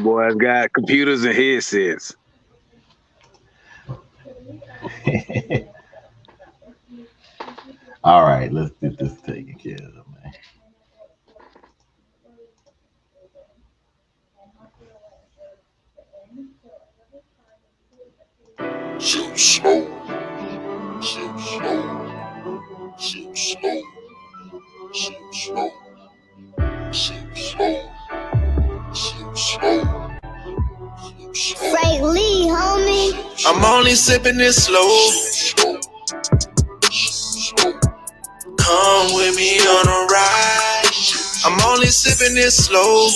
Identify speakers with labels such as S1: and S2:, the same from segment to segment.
S1: Boys got computers and headsets.
S2: All right, let's get this taken care of, man.
S3: Shoot slow, shoot slow, shoot slow, shoot slow, shoot slow, shoot slow.
S4: Frank Lee, homie.
S3: I'm only sipping this slow. Come with me on a ride. I'm only sipping this slow.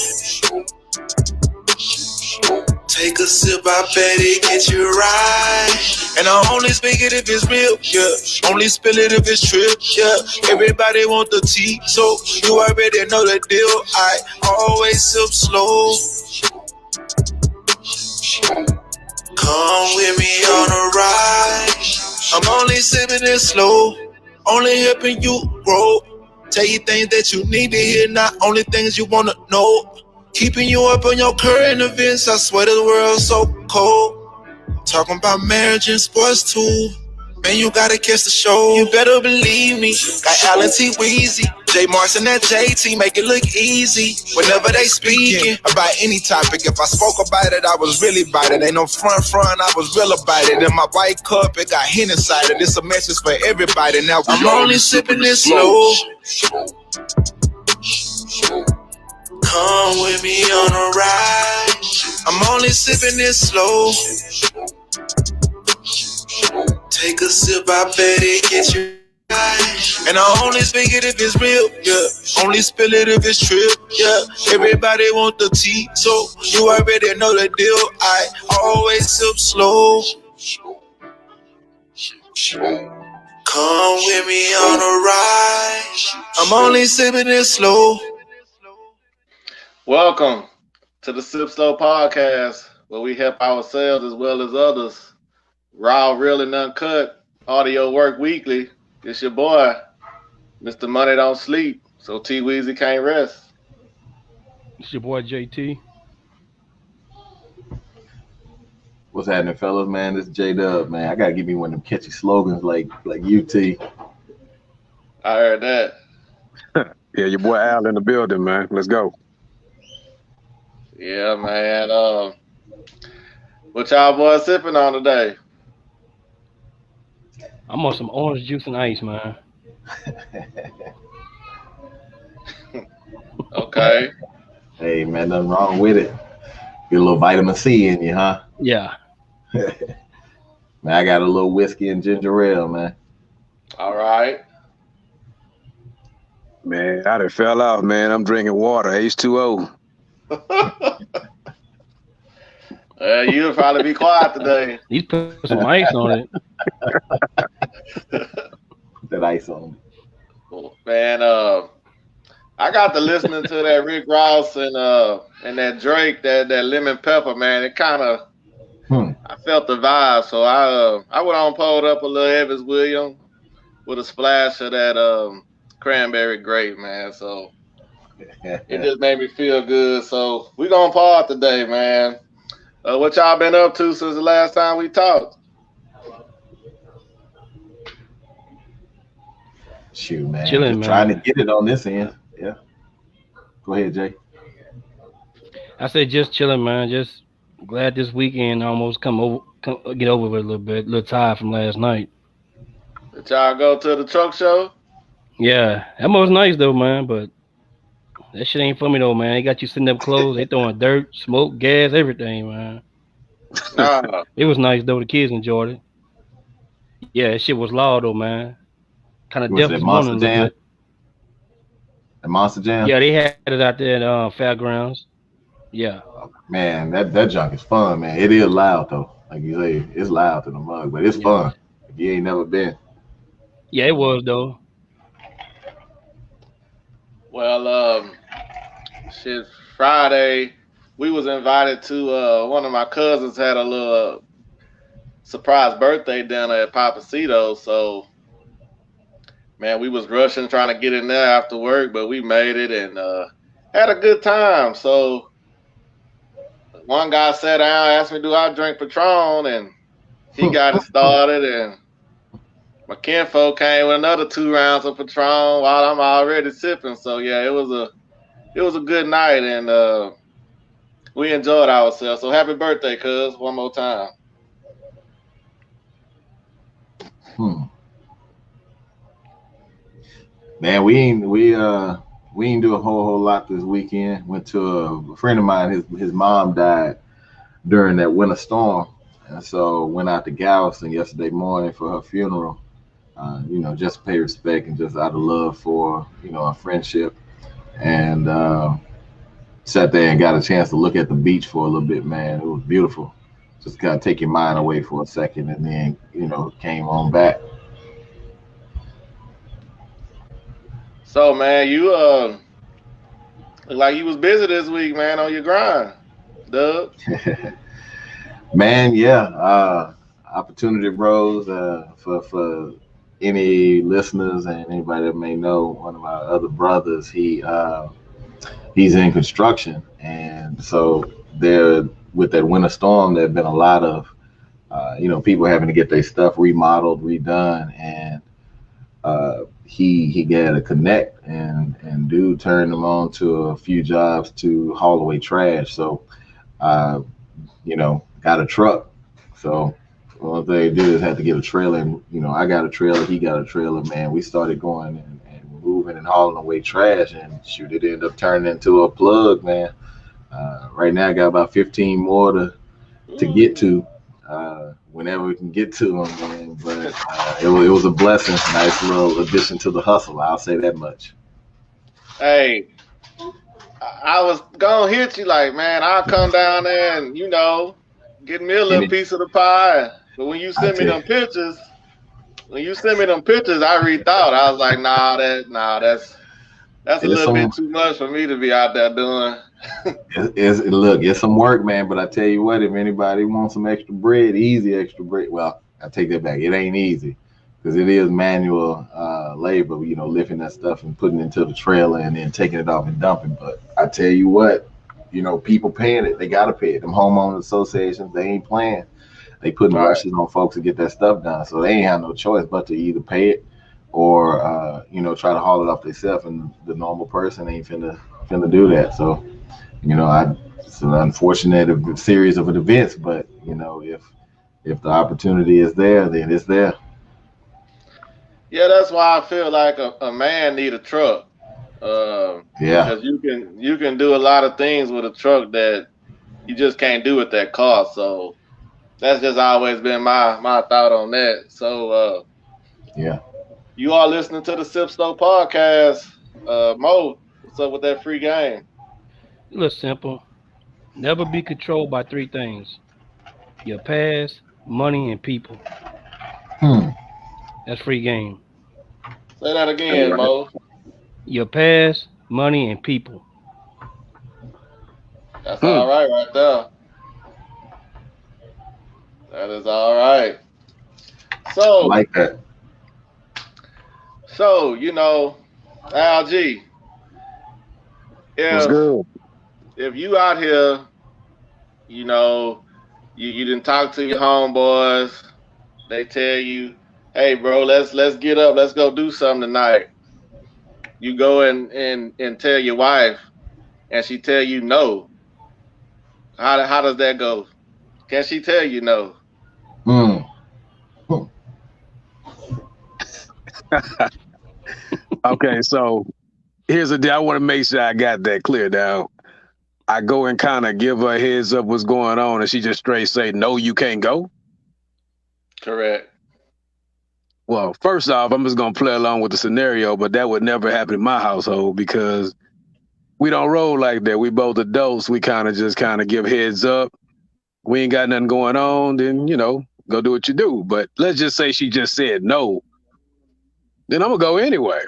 S3: Take a sip, I bet it get you right. And I only speak it if it's real, yeah. Only spill it if it's true, yeah. Everybody want the tea, so you already know the deal. I always sip slow. Come with me on a ride. I'm only sipping it slow. Only helping you grow. Tell you things that you need to hear, not only things you wanna know. Keeping you up on your current events, I swear the world's so cold. Talking about marriage and sports too. Man, you gotta catch the show. You better believe me. Got Allen T. Weezy, J. Martin, that JT, make it look easy. Whenever they speaking about any topic, if I spoke about it, I was really about it. Ain't no front, I was real about it. In my white cup, it got hint inside it. It's a message for everybody. Now I'm only sipping this slow. Come with me on a ride. I'm only sipping this slow. Take a sip, I bet it gets you right. And I only speak it if it's real, yeah. Only spill it if it's true, yeah. Everybody want the tea, so you already know the deal. I always sip slow. Come with me on a ride. I'm only sipping it slow.
S5: Welcome to the Sip Slow podcast, where we help ourselves as well as others. Raw, real, and uncut audio work weekly. It's your boy, Mr. Money Don't Sleep, so T Weezy can't rest.
S6: It's your boy JT.
S2: What's happening, fellas, man? This is J-Dub, man. I gotta give me one of them catchy slogans like UT.
S5: I heard that.
S1: Yeah, your boy Al in the building, man. Let's go.
S5: Yeah, man. What y'all boys sipping on today?
S6: I'm on some orange juice and ice, man.
S5: Okay.
S2: Hey, man, nothing wrong with it. Get a little vitamin C in you, huh?
S6: Yeah.
S2: Man, I got a little whiskey and ginger ale, man.
S5: All right.
S1: Man, I done fell off, man. I'm drinking water, H2O.
S5: You'll probably be quiet today.
S6: He's put some ice on it.
S2: Put that ice on.
S5: Man, I got to listening to that Rick Ross and that Drake, that lemon pepper, man. It kind of, I felt the vibe, so I went on and pulled up a little Evans Williams with a splash of that cranberry grape, man. So it just made me feel good. So we gonna pause today, man. What y'all been up to since the last time we talked?
S2: Shoot, man.
S6: Chilling,
S2: Just
S6: man.
S2: trying to get it on this end. Yeah. Go ahead, Jay.
S6: I said just chilling, man. Just glad this weekend almost get over with a little bit. A little tired from last night.
S5: Did y'all go to the truck show?
S6: Yeah, that was nice though, man. But that shit ain't for me though, man. They got you sitting up close. They throwing dirt, smoke, gas, everything, man.
S5: Nah.
S6: It was nice though. The kids enjoyed it. Yeah, that shit was loud though, man. Kind of deaf this morning a little bit.
S2: The Monster Jam?
S6: Yeah, they had it out there at Fairgrounds. Yeah.
S2: Man, that junk is fun, man. It is loud though. Like you say, it's loud to the mug, but it's fun. If you ain't never been.
S6: Yeah, it was though.
S5: Well, Friday we was invited to one of my cousins had a little surprise birthday dinner at Papacito, so man, we was rushing trying to get in there after work, but we made it and had a good time. So one guy sat down, asked me, do I drink Patron? And he got it started. And my kinfolk came with another 2 rounds of Patron while I'm already sipping. So yeah, it was a good night, and we enjoyed ourselves. So happy birthday, cuz, one more time.
S2: Man, we ain't do a whole lot this weekend. Went to a friend of mine. His mom died during that winter storm, and so went out to Galveston yesterday morning for her funeral. Just to pay respect and just out of love for our friendship, and sat there and got a chance to look at the beach for a little bit. Man, it was beautiful. Just kind of take your mind away for a second, and then came on back.
S5: So man, you look like you was busy this week, man, on your grind, Doug.
S2: Man, yeah. Opportunity Bros, for any listeners and anybody that may know, one of my other brothers, he's in construction, and so there with that winter storm, there have been a lot of people having to get their stuff remodeled, redone, and he got a connect, and dude turned him on to a few jobs to haul away trash. So got a truck. So all they did is had to get a trailer, and I got a trailer, he got a trailer. Man, we started going and moving and hauling away trash, and shoot, it ended up turning into a plug, man. Right now I got about 15 more to get to. Whenever we can get to them, man. But it was a blessing. Nice little addition to the hustle. I'll say that much.
S5: Hey, I was gonna hit you like, man, I'll come down there and get me a little piece of the pie. But when you send me them pictures, I rethought. I was like, that's a little bit too much for me to be out there doing.
S2: It's some work, man, but I tell you what, if anybody wants some extra bread, easy extra bread, well, I take that back. It ain't easy because it is manual labor, lifting that stuff and putting it into the trailer and then taking it off and dumping. But I tell you what, people paying it. They got to pay it. Them homeowners associations, they ain't playing. They putting rushes on folks to get that stuff done. So they ain't have no choice but to either pay it or, try to haul it off themselves. And the normal person ain't finna do that. So, it's an unfortunate series of events, but if the opportunity is there, then it's there.
S5: Yeah, that's why I feel like a man need a truck. Because you can do a lot of things with a truck that you just can't do with that car. So that's just always been my thought on that. So you are listening to the Sip Slow podcast. Mo, what's up with that free game?
S6: Look simple. Never be controlled by 3 things: your past, money, and people. That's free game.
S5: Say that again, Mo.
S6: Your past, money, and people.
S5: That's all right there. That is all right. So
S2: I like that.
S5: So, LG,
S1: What's good?
S5: if you out here, you didn't talk to your homeboys, they tell you, hey bro, let's get up, let's go do something tonight. You go and tell your wife, and she tell you no. How does that go? Can she tell you no?
S1: Okay, so here's the deal. I want to make sure I got that clear down. I go and kind of give her a heads up what's going on, and she just straight say, no, you can't go?
S5: Correct.
S1: Well, first off, I'm just going to play along with the scenario, but that would never happen in my household because we don't roll like that. We both adults. We kind of give heads up. We ain't got nothing going on, then, go do what you do. But let's just say she just said no. Then I'm going to go anyway.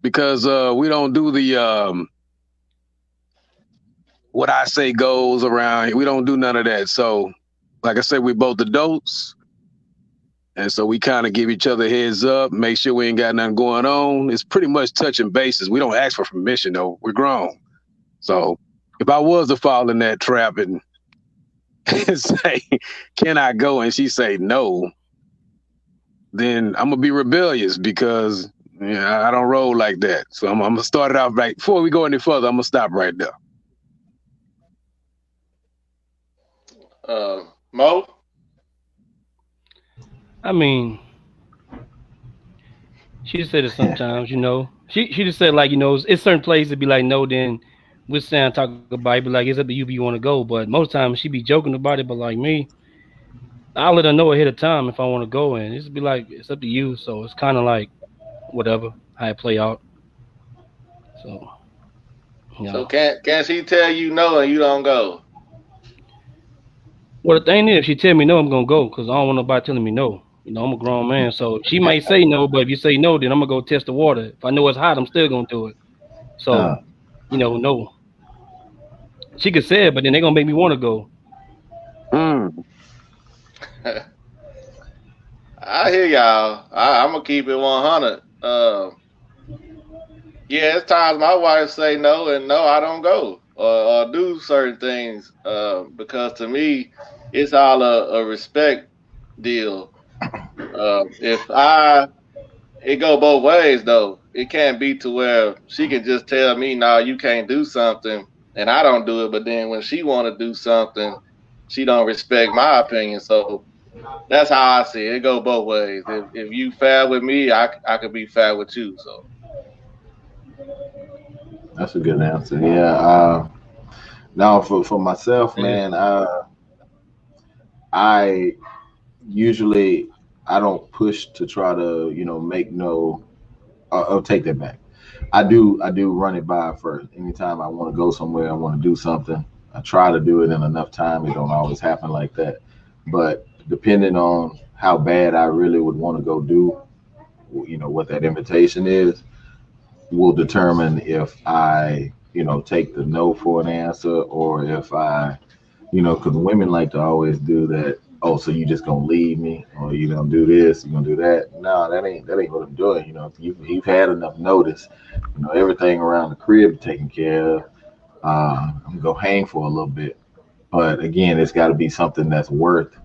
S1: Because we don't do the what I say goes around here. We don't do none of that. So, like I said, we both adults. And so we kind of give each other heads up, make sure we ain't got nothing going on. It's pretty much touching bases. We don't ask for permission, though. We're grown. So if I was to fall in that trap and say, "Can I go?" and she say no, then I'm gonna be rebellious because I don't roll like that. So I'm gonna start it off right before we go any further. I'm gonna stop right there.
S5: Mo?
S6: I mean, she just said it sometimes, She just said, like, it's certain places to be like, no, then we'll sit and talk about it, be like, it's up to you if you want to go. But most times she be joking about it, but like me, I'll let her know ahead of time if I want to go, and it's be like, it's up to you. So it's kind of like whatever, how it play out. So,
S5: So can she tell you no and you don't go?
S6: Well, the thing is, if she tell me no, I'm gonna go because I don't want nobody telling me no. I'm a grown man, so she might say no, but if you say no, then I'm gonna go test the water. If I know it's hot, I'm still gonna do it. So, no. She could say it, but then they're gonna make me want to go.
S5: I hear y'all. I'm gonna keep it 100. Yeah, it's times my wife say no, and no, I don't go or do certain things because to me, it's all a respect deal. It go both ways though. It can't be to where she can just tell me, "No, you can't do something," and I don't do it. But then when she want to do something, she don't respect my opinion. So that's how I see it. It go both ways. If you fair with me, I could be fair with you. So
S2: That's a good answer. Yeah. Now for myself, man, I usually I don't push to try to make no. I'll take that back. I do run it by first. Anytime I want to go somewhere, I want to do something. I try to do it in enough time. It don't always happen like that, but depending on how bad I really would want to go do, what that invitation is, will determine if I take the no for an answer or if I because women like to always do that. Oh, so you just gonna leave me, or you gonna do this, you gonna do that? No, that ain't what I'm doing. If you've had enough notice, everything around the crib taken care of. I'm gonna go hang for a little bit, but again, it's got to be something that's worth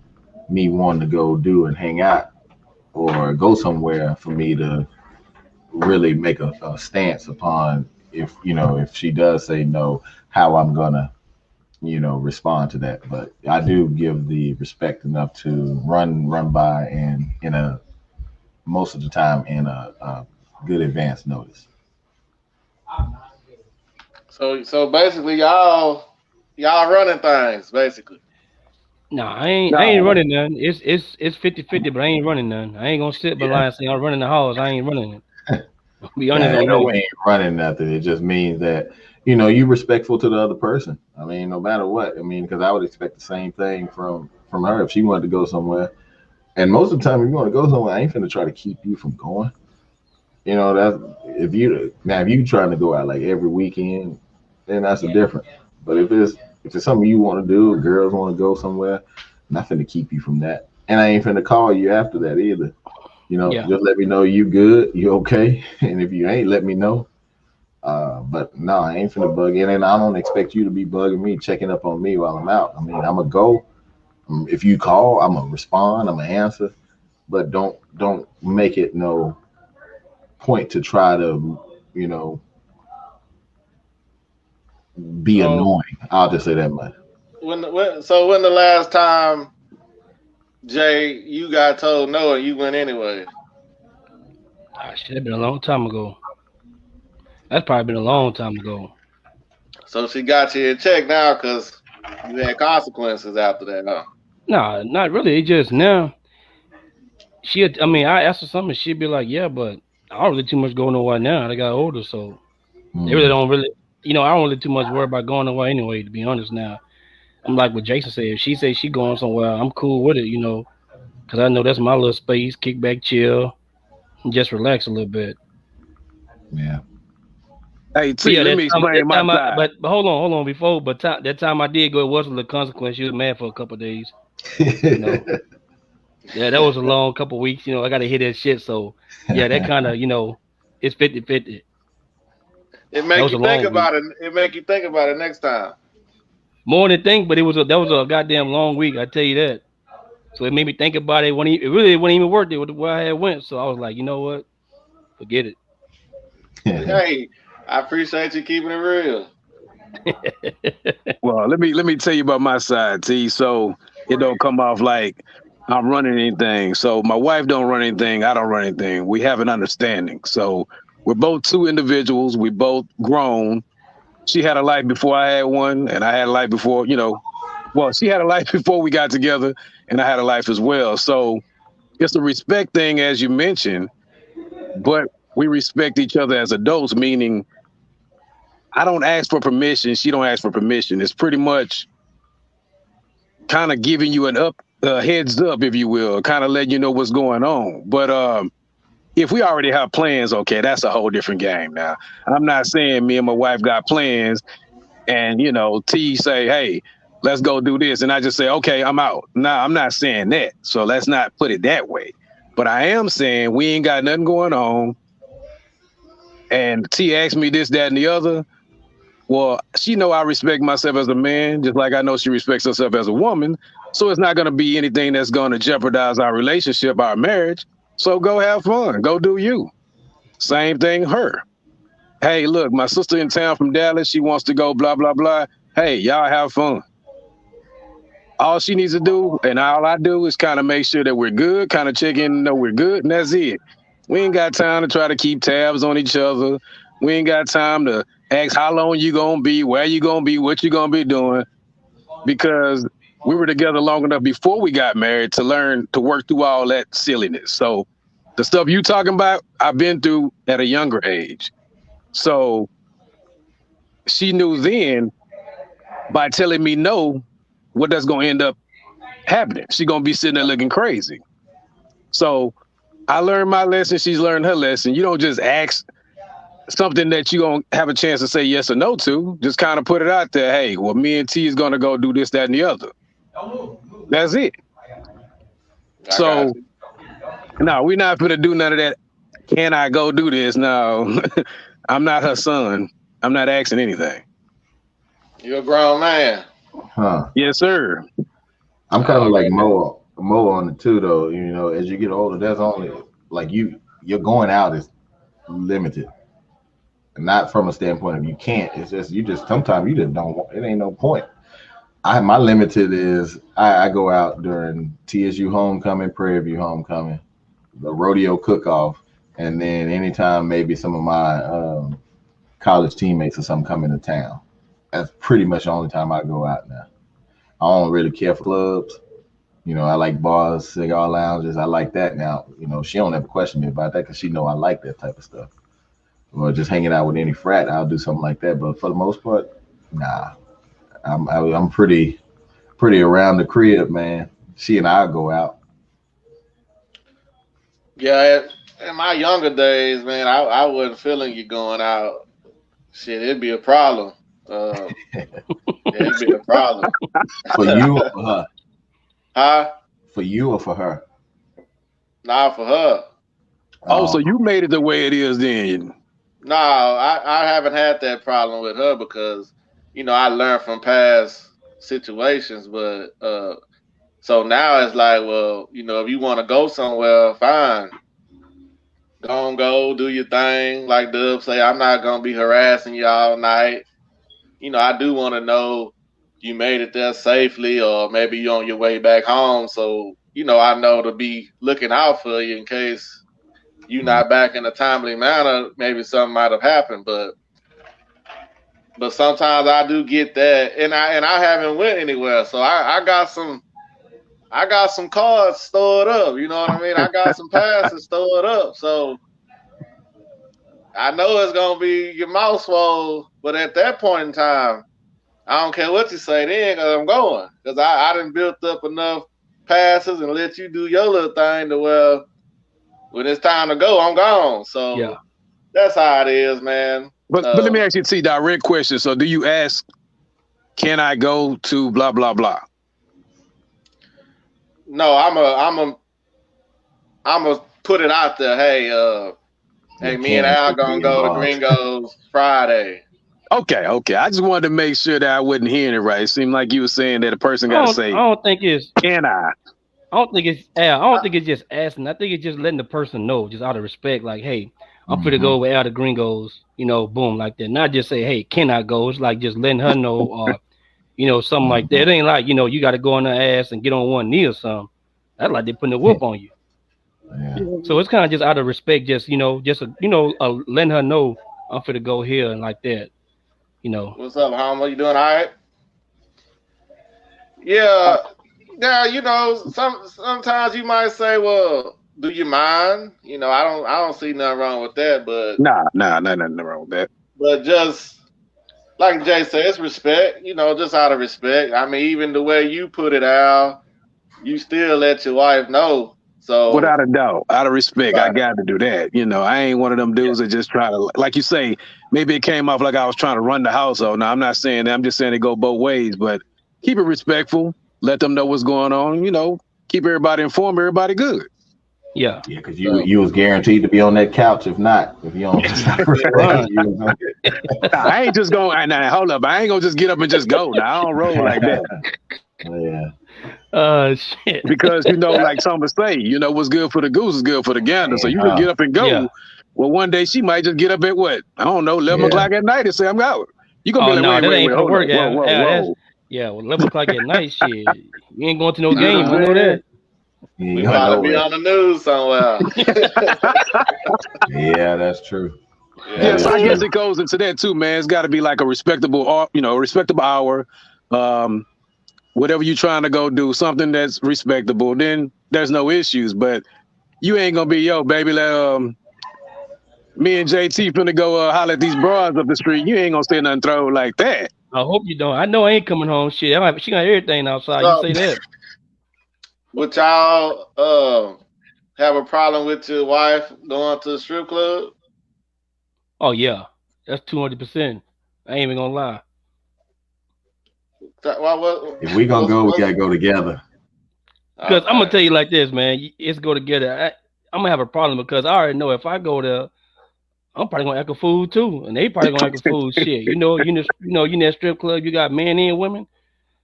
S2: me wanting to go do and hang out or go somewhere for me to really make a stance upon if she does say no, how I'm gonna respond to that. But I do give the respect enough to run by and most of the time in a good advance notice.
S5: So basically, y'all running things basically.
S6: No, I ain't running none. It's 50-50, but I ain't running none. I ain't gonna sit behind and say I'm running the house. I ain't running it. Be honest on
S2: we ain't running nothing. It just means that you respectful to the other person. I mean, no matter what. I mean, because I would expect the same thing from her if she wanted to go somewhere. And most of the time, if you want to go somewhere, I ain't finna try to keep you from going. That's if you trying to go out like every weekend, then that's a different. But if it's something you want to do, girls want to go somewhere, I'm not finna keep you from that. And I ain't finna call you after that either. Just let me know you good, you okay, and if you ain't, let me know. But no, I ain't finna bug in, and I don't expect you to be bugging me, checking up on me while I'm out. I mean, I'm gonna go. If you call, I'm gonna respond. I'm gonna answer, but don't make it no point to try to be annoying. I'll just say that much.
S5: When the last time, Jay, you got told no and you went anyway?
S6: Should have been a long time ago. That's probably been a long time ago.
S5: So she got you in check now because you had consequences after that, huh?
S6: No, not really. It just now. I asked her something, she'd be like, "Yeah, but I don't really too much go nowhere now. I got older, so they really don't really, I don't really too much worry about going nowhere anyway. To be honest, now I'm like what Jason said. If she says she going somewhere, I'm cool with it, because I know that's my little space, kick back, chill, and just relax a little bit.
S2: Yeah.
S1: Hey, T, let me explain my side.
S6: But hold on. Before, that time I did go, it was a little consequence. She was mad for a couple of days. Yeah, that was a long couple of weeks. I got to hear that shit. So, yeah, that kind of, it's 50-50.
S5: It make you think about it. It make you think about it next time.
S6: more than think, but that was a goddamn long week. I tell you that. So it made me think about it. It really wasn't even worth it with where I had went. So I was like, you know what? Forget it.
S5: Hey, I appreciate you keeping it real.
S1: Well, let me tell you about my side, T. So it don't come off like I'm running anything. So my wife don't run anything. I don't run anything. We have an understanding. So we're both two individuals. We both grown. She had a life before I had one, and I had a life before. Well, she had a life before we got together, and I had a life as well. So it's a respect thing, as you mentioned, but we respect each other as adults, meaning I don't ask for permission. She don't ask for permission. It's pretty much kind of giving you heads up, if you will, kind of letting you know what's going on. But if we already have plans, okay, that's a whole different game. Now, I'm not saying me and my wife got plans, and T say, "Hey, let's go do this," and I just say, "Okay, I'm out." No, I'm not saying that. So let's not put it that way. But I am saying we ain't got nothing going on, and T asked me this, that, and the other. Well, she know I respect myself as a man, just like I know she respects herself as a woman. So it's not going to be anything that's going to jeopardize our relationship, our marriage. So go have fun. Go do you. Same thing, her. Hey, look, my sister in town from Dallas, she wants to go, blah, blah, blah. Hey, y'all have fun. All she needs to do, and all I do, is kind of make sure that we're good, kind of check in, know we're good, and that's it. We ain't got time to try to keep tabs on each other. We ain't got time to ask how long you gonna be, where you gonna be, what you gonna be doing, because we were together long enough before we got married to learn to work through all that silliness. So the stuff you talking about, I've been through at a younger age. So she knew then by telling me no, what that's gonna end up happening. She gonna be sitting there looking crazy. So I learned my lesson. She's learned her lesson. You don't just ask something that you're going to have a chance to say yes or no to. Just kind of put it out there. Hey, well, me and T is going to go do this, that, and the other. That's it. So, no, we're not going to do none of that. Can I go do this? No, I'm not her son. I'm not asking anything.
S5: You're a grown man.
S2: Huh.
S1: Yes, sir.
S2: I'm kind of like Mo on it too, though. As you get older, that's only like your going out is limited. Not from a standpoint of you can't. It's just sometimes you just don't. It ain't no point. My limited is I go out during TSU homecoming, Prairie View homecoming, the rodeo cook-off, and then anytime maybe some of my college teammates or something come into town. That's pretty much the only time I go out now. I don't really care for clubs. I like bars, cigar lounges. I like that now. She don't ever question me about that because she know I like that type of stuff. Or just hanging out with any frat, I'll do something like that. But for the most part, nah. I'm pretty around the crib, man. She and I go out.
S5: Yeah, in my younger days, man, I wasn't feeling you going out. Shit, it'd be a problem. It'd be a problem.
S2: For you or for her?
S5: Huh?
S2: For you or for her?
S5: Nah, for her.
S1: Oh, so you made it the way it is then.
S5: No, I haven't had that problem with her because, I learned from past situations. But so now it's like, well, if you want to go somewhere, fine. Go, do your thing. Like Dub say, I'm not going to be harassing you all night. I do want to know you made it there safely or maybe you're on your way back home. So, I know to be looking out for you in case you not back in a timely manner, maybe something might have happened, but sometimes I do get that, and I haven't went anywhere, so I got some cards stored up. You know what I mean? I got some passes stored up, so I know it's gonna be your mouth swole. But at that point in time, I don't care what you say then, because I'm going, because I done built up enough passes and let you do your little thing to where. When it's time to go, I'm gone. So yeah. That's how it is, man.
S1: But let me ask you a direct question. So do you ask, can I go to blah, blah, blah?
S5: No, I'm a put it out there. Hey, me and Al gonna go to Gringos Friday.
S1: Okay. I just wanted to make sure that I wasn't hearing it right. It seemed like you were saying that a person got to say,
S6: I don't think it's.
S1: "Can I?"
S6: I don't think it's. I don't think it's just asking. I think it's just letting the person know, just out of respect. Like, hey, I'm finna go where Al the Gringos. Boom, like that. Not just say, hey, can I go? It's like just letting her know, or something like that. It ain't like you got to go on her ass and get on one knee or something. That's like they putting a whoop on you.
S2: Yeah.
S6: So it's kind of just out of respect, just letting her know I'm finna go here and like that.
S5: What's up, Homer? You doing all right? Yeah. Now, sometimes you might say, well, do you mind? I don't see nothing wrong with that, but
S1: Nah, nothing wrong with that.
S5: But just like Jay said, it's respect, just out of respect. I mean, even the way you put it out, you still let your wife know. So
S1: Without a doubt, out of respect,
S5: right.
S1: I got to do that. I ain't one of them dudes that just try to, like you say, maybe it came off like I was trying to run the household. Now, I'm not saying that. I'm just saying it go both ways, but keep it respectful. Let them know what's going on. Keep everybody informed, everybody good.
S6: Yeah.
S2: Yeah, because you was guaranteed to be on that couch. If you don't
S1: I ain't just going, hold up. I ain't going to just get up and just go. Now, I don't roll like that.
S2: Yeah.
S6: Shit.
S1: Because, like some say, what's good for the goose is good for the gander. So you just get up and go.
S6: Yeah.
S1: Well, one day she might just get up at what? I don't know, 11 o'clock at night and say, I'm out. You going to be like, wait,
S6: hold
S1: work.
S6: on.
S1: Whoa.
S6: Yeah, 11 o'clock at night, shit. You ain't going to no game. I know that.
S5: We about to be on the news somewhere.
S2: Yeah, that's true.
S1: Yeah, so I guess it goes into that too, man. It's got to be like a respectable hour. Whatever you're trying to go do, something that's respectable, then there's no issues. But you ain't gonna be, yo, baby, me and JT finna go holler at these bras up the street. You ain't gonna say nothing throw like that.
S6: I hope you don't. I know I ain't coming home. Shit, she got everything outside. You say that.
S5: Would y'all have a problem with your wife going to the strip club?
S6: Oh yeah, that's 200%. I ain't even gonna lie.
S2: If we gonna go, we gotta go together.
S6: Because I'm gonna tell you like this, man. It's go together. I'm gonna have a problem because I already know if I go there, I'm probably gonna act a fool too, and they probably gonna act a fool. Shit, you in that strip club, you got men and women,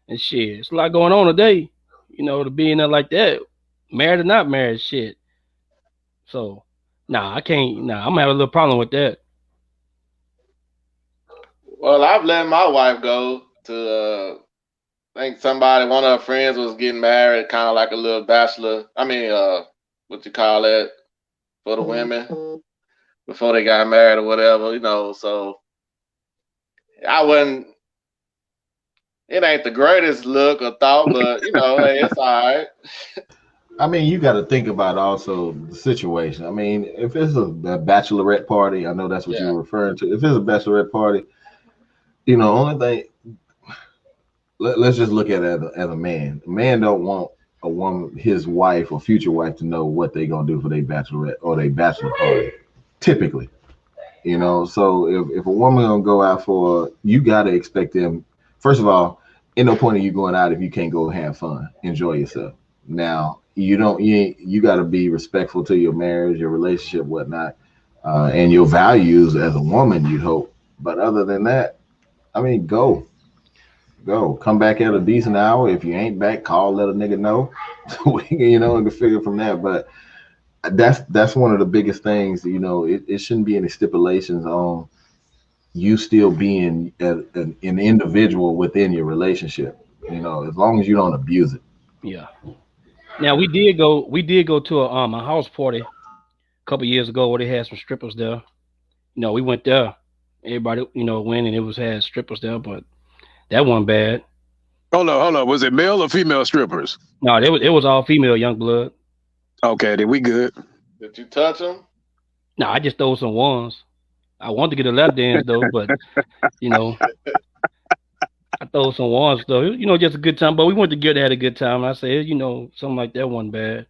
S6: and shit, it's a lot going on today. To be in there like that, married or not married, shit. So, I can't. I'm gonna have a little problem with that.
S5: Well, I've let my wife go to. I think one of her friends was getting married, kind of like a little bachelor. I mean, what you call that for the women before they got married or whatever, So I wouldn't. It ain't the greatest look or thought, but hey, it's all right.
S2: I mean, you got to think about also the situation. I mean, if it's a bachelorette party, I know that's what you were referring to. If it's a bachelorette party, only thing. Let's just look at it as a man. A man don't want a woman, his wife or future wife, to know what they gonna do for their bachelorette or their bachelor party. Typically, so if a woman gonna go out for, you gotta expect them. First of all, ain't no point in you going out if you can't go have fun, enjoy yourself. Now you gotta be respectful to your marriage, your relationship, whatnot, and your values as a woman. You'd hope, but other than that, I mean, go. Come back at a decent hour. If you ain't back, call, let a nigga know. We can figure from that. But that's one of the biggest things. It shouldn't be any stipulations on you still being an individual within your relationship. As long as you don't abuse it.
S6: Yeah. Now we did go to a house party a couple years ago where they had some strippers there. We went there. Everybody went, and it had strippers there, but that wasn't bad.
S1: Hold on. Was it male or female strippers?
S6: No, it was all female, young blood.
S1: Okay, then we good.
S5: Did you touch them?
S6: No, I just threw some ones. I wanted to get a lap dance though, but I throw some ones though. Just a good time. But we went together, had a good time. I said, something like that wasn't bad.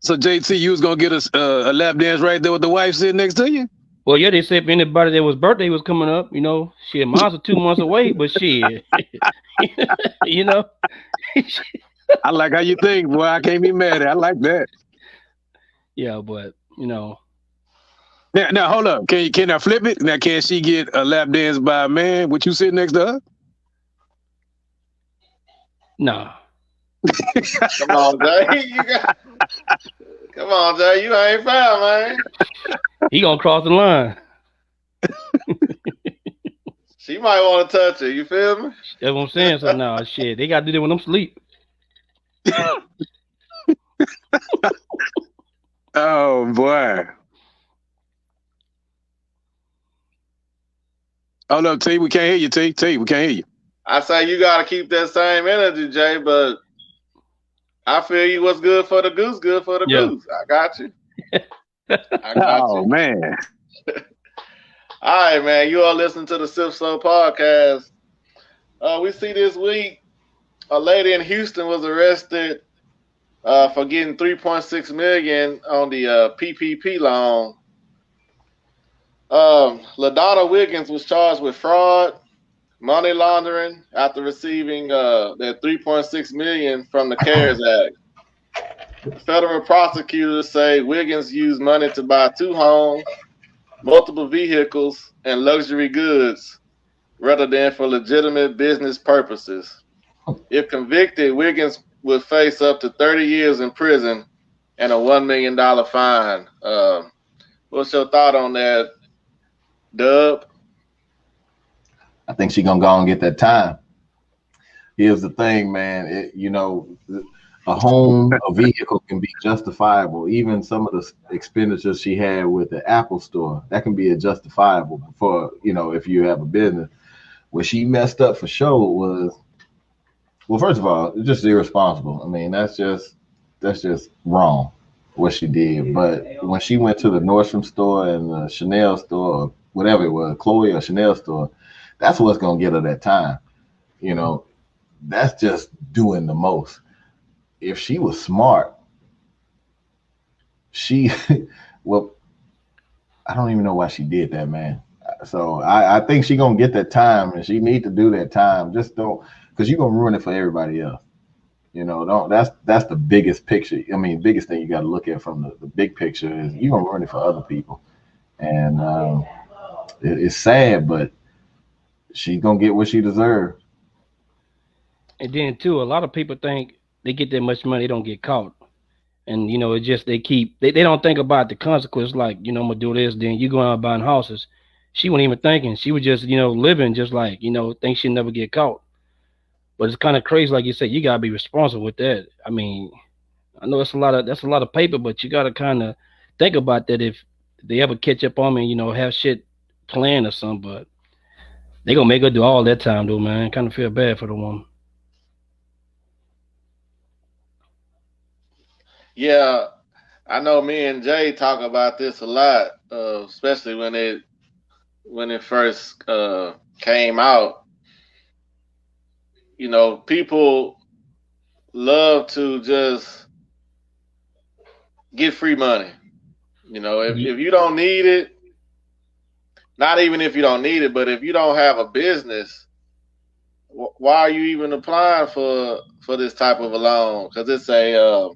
S1: So JT, you was gonna get us a lap dance right there with the wife sitting next to you?
S6: Well, yeah, they said if anybody that was birthday was coming up, shit, mine's are 2 months away, but shit,
S1: I like how you think, boy. I can't be mad at it. I like that.
S6: Yeah, but
S1: Now hold up. Can I flip it? Now can she get a lap dance by a man? Would you sit next to her?
S6: Nah.
S5: Come on, Jay. Come on, Jay. You ain't foul, man.
S6: He gonna cross the line.
S5: She might want to touch it. You feel me?
S6: That's what I'm saying. So nah, shit, they gotta do that when I'm asleep.
S1: Oh boy. Hold up, T. We can't hear you, T. T. We can't hear you.
S5: I say you got to keep that same energy, Jay, but I feel you. What's good for the goose, good for the goose. I got you. I got you.
S1: Man.
S5: All right, man. You all listen to the Sip So podcast. We see this week a lady in Houston was arrested for getting $3.6 million on the PPP loan. LaDonna Wiggins was charged with fraud, money laundering after receiving that $3.6 million from the CARES Act. Federal prosecutors say Wiggins used money to buy 2 homes, multiple vehicles, and luxury goods rather than for legitimate business purposes. If convicted, Wiggins would face up to 30 years in prison and a $1 million fine. What's your thought on that, Dub?
S2: I think she's gonna go and get that time. Here's the thing, man. A home, a vehicle can be justifiable. Even some of the expenditures she had with the Apple store, that can be justifiable for, if you have a business. What she messed up for sure was, well, first of all, it's just irresponsible. I mean, that's just wrong what she did. But when she went to the Nordstrom store and the Chanel store, or whatever it was, Chloe or Chanel store, that's what's gonna get her that time. That's just doing the most. If she was smart, well, I don't even know why she did that, man. So I think she's gonna get that time, and she need to do that time. Just don't, because you're gonna ruin it for everybody else. That's the biggest picture. I mean, biggest thing you got to look at from the big picture is you're gonna ruin it for other people. And it's sad, but she's gonna get what she deserves.
S6: And then too, a lot of people think they get that much money, they don't get caught. And it's just they don't think about the consequence. Like, I'm gonna do this, then you go out buying houses. She wasn't even thinking. She was just, living just like, think she'll never get caught. But it's kind of crazy, like you said, you gotta be responsible with that. I mean, I know that's a lot of paper, but you gotta kind of think about that if they ever catch up on me, have shit planned or something. But they gonna make her do all that time, though, man. Kind of feel bad for the woman.
S5: Yeah, I know me and Jay talk about this a lot, especially when it first came out. People love to just get free money. If you don't need it, not even if you don't need it, but if you don't have a business, why are you even applying for this type of a loan? Because it's a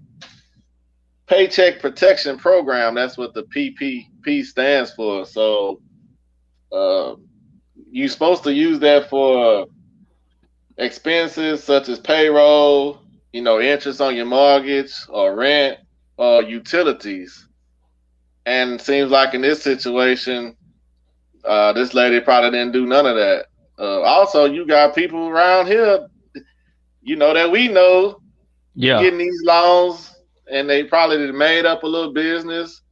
S5: Paycheck Protection Program. That's what the PPP stands for. So you're supposed to use that for expenses such as payroll, interest on your mortgage or rent or utilities. And it seems like in this situation, this lady probably didn't do none of that. Also, you got people around here, that we know, getting these loans, and they probably made up a little business